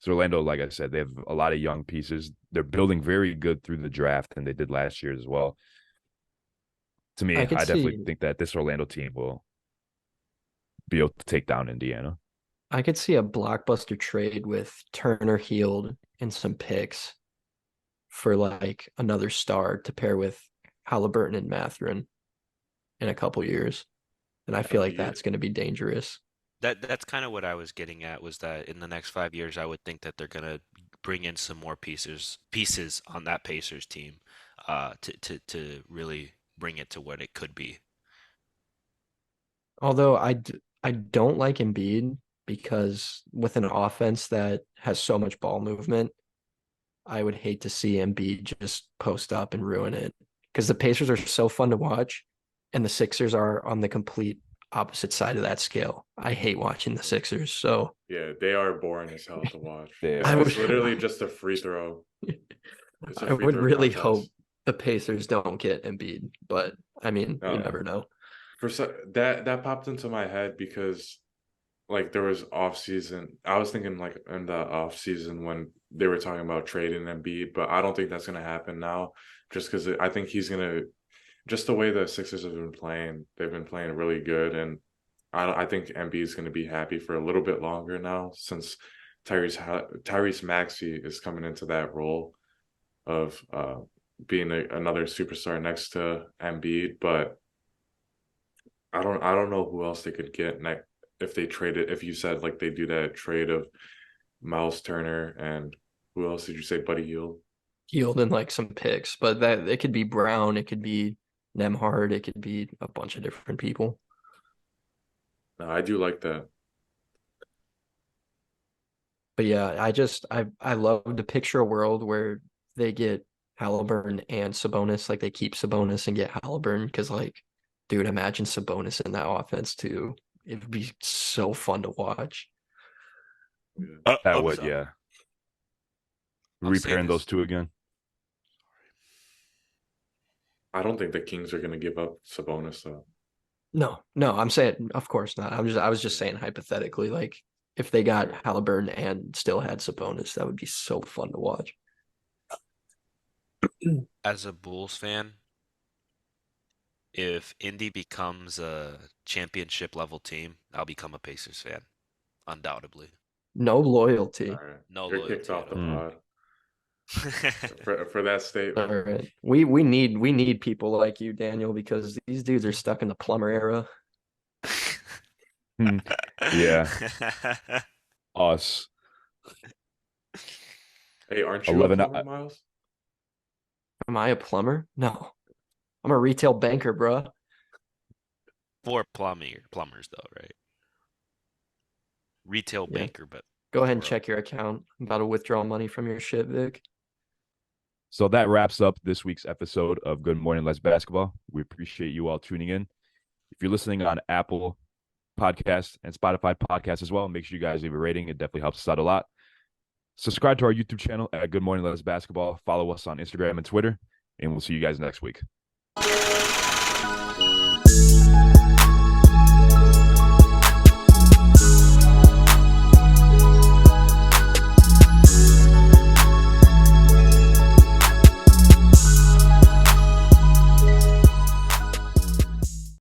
So Orlando, like I said, they have a lot of young pieces. They're building very good through the draft, and they did last year as well. To me, I could I definitely see think that this Orlando team will be able to take down Indiana. I could see a blockbuster trade with Turner Healed and some picks for like another star to pair with Halliburton and Mathurin in a couple years. And I feel like Yeah, that's going to be dangerous. That's kind of what I was getting at, was that in the next 5 years, I would think that they're gonna bring in some more pieces on that Pacers team, to really bring it to what it could be. Although I don't like Embiid because with an offense that has so much ball movement, I would hate to see Embiid just post up and ruin it. Because the Pacers are so fun to watch, and the Sixers are on the complete opposite side of that scale. I hate watching the Sixers. So yeah, they are boring as hell to watch. They I are. It's would literally just a free throw. It's a I free would throw really contest. hope the Pacers don't get Embiid, but I mean, you No, never know. that popped into my head because like there was off season. I was thinking like in the off season when they were talking about trading Embiid, but I don't think that's gonna happen now. Just because I think he's gonna just the way the Sixers have been playing. They've been playing really good, and I think Embiid is gonna be happy for a little bit longer now since Tyrese Maxey is coming into that role of being another superstar next to Embiid, but I don't know who else they could get next if they traded if you said like they do that trade of Miles Turner and who else did you say Buddy Hield? Yielding like some picks, but that it could be Brown, it could be Nemhard, it could be a bunch of different people. No, I do like that. But yeah, I love to picture a world where they get Halliburton and Sabonis, like they keep Sabonis and get Halliburton, because like, dude, imagine Sabonis in that offense too. It'd be so fun to watch. Yeah. That I'm would, sorry. yeah. I'll say Repairing those this. two again. I don't think the Kings are gonna give up Sabonis though. No, no, I'm saying, of course not. I was just saying hypothetically, like if they got Halliburton and still had Sabonis, that would be so fun to watch. As a Bulls fan, if Indy becomes a championship level team, I'll become a Pacers fan, undoubtedly. No All loyalty. right. No You're kicked loyalty at off the all. Hmm. pod for that All statement. right. We need people like you, Daniel, because these dudes are stuck in the plumber era. Hmm. Yeah. Us. Hey, aren't you a 11. plumber, Miles? Am I a plumber? No. I'm a retail banker, bro. For plumbers though, right? Retail Yeah. banker, but Go ahead and Bro. check your account. I'm about to withdraw money from your shit, Vic. So that wraps up this week's episode of Good Morning Let's Basketball. We appreciate you all tuning in. If you're listening on Apple Podcasts and Spotify Podcasts as well, make sure you guys leave a rating. It definitely helps us out a lot. Subscribe to our YouTube channel at Good Morning Let's Basketball. Follow us on Instagram and Twitter, and we'll see you guys next week.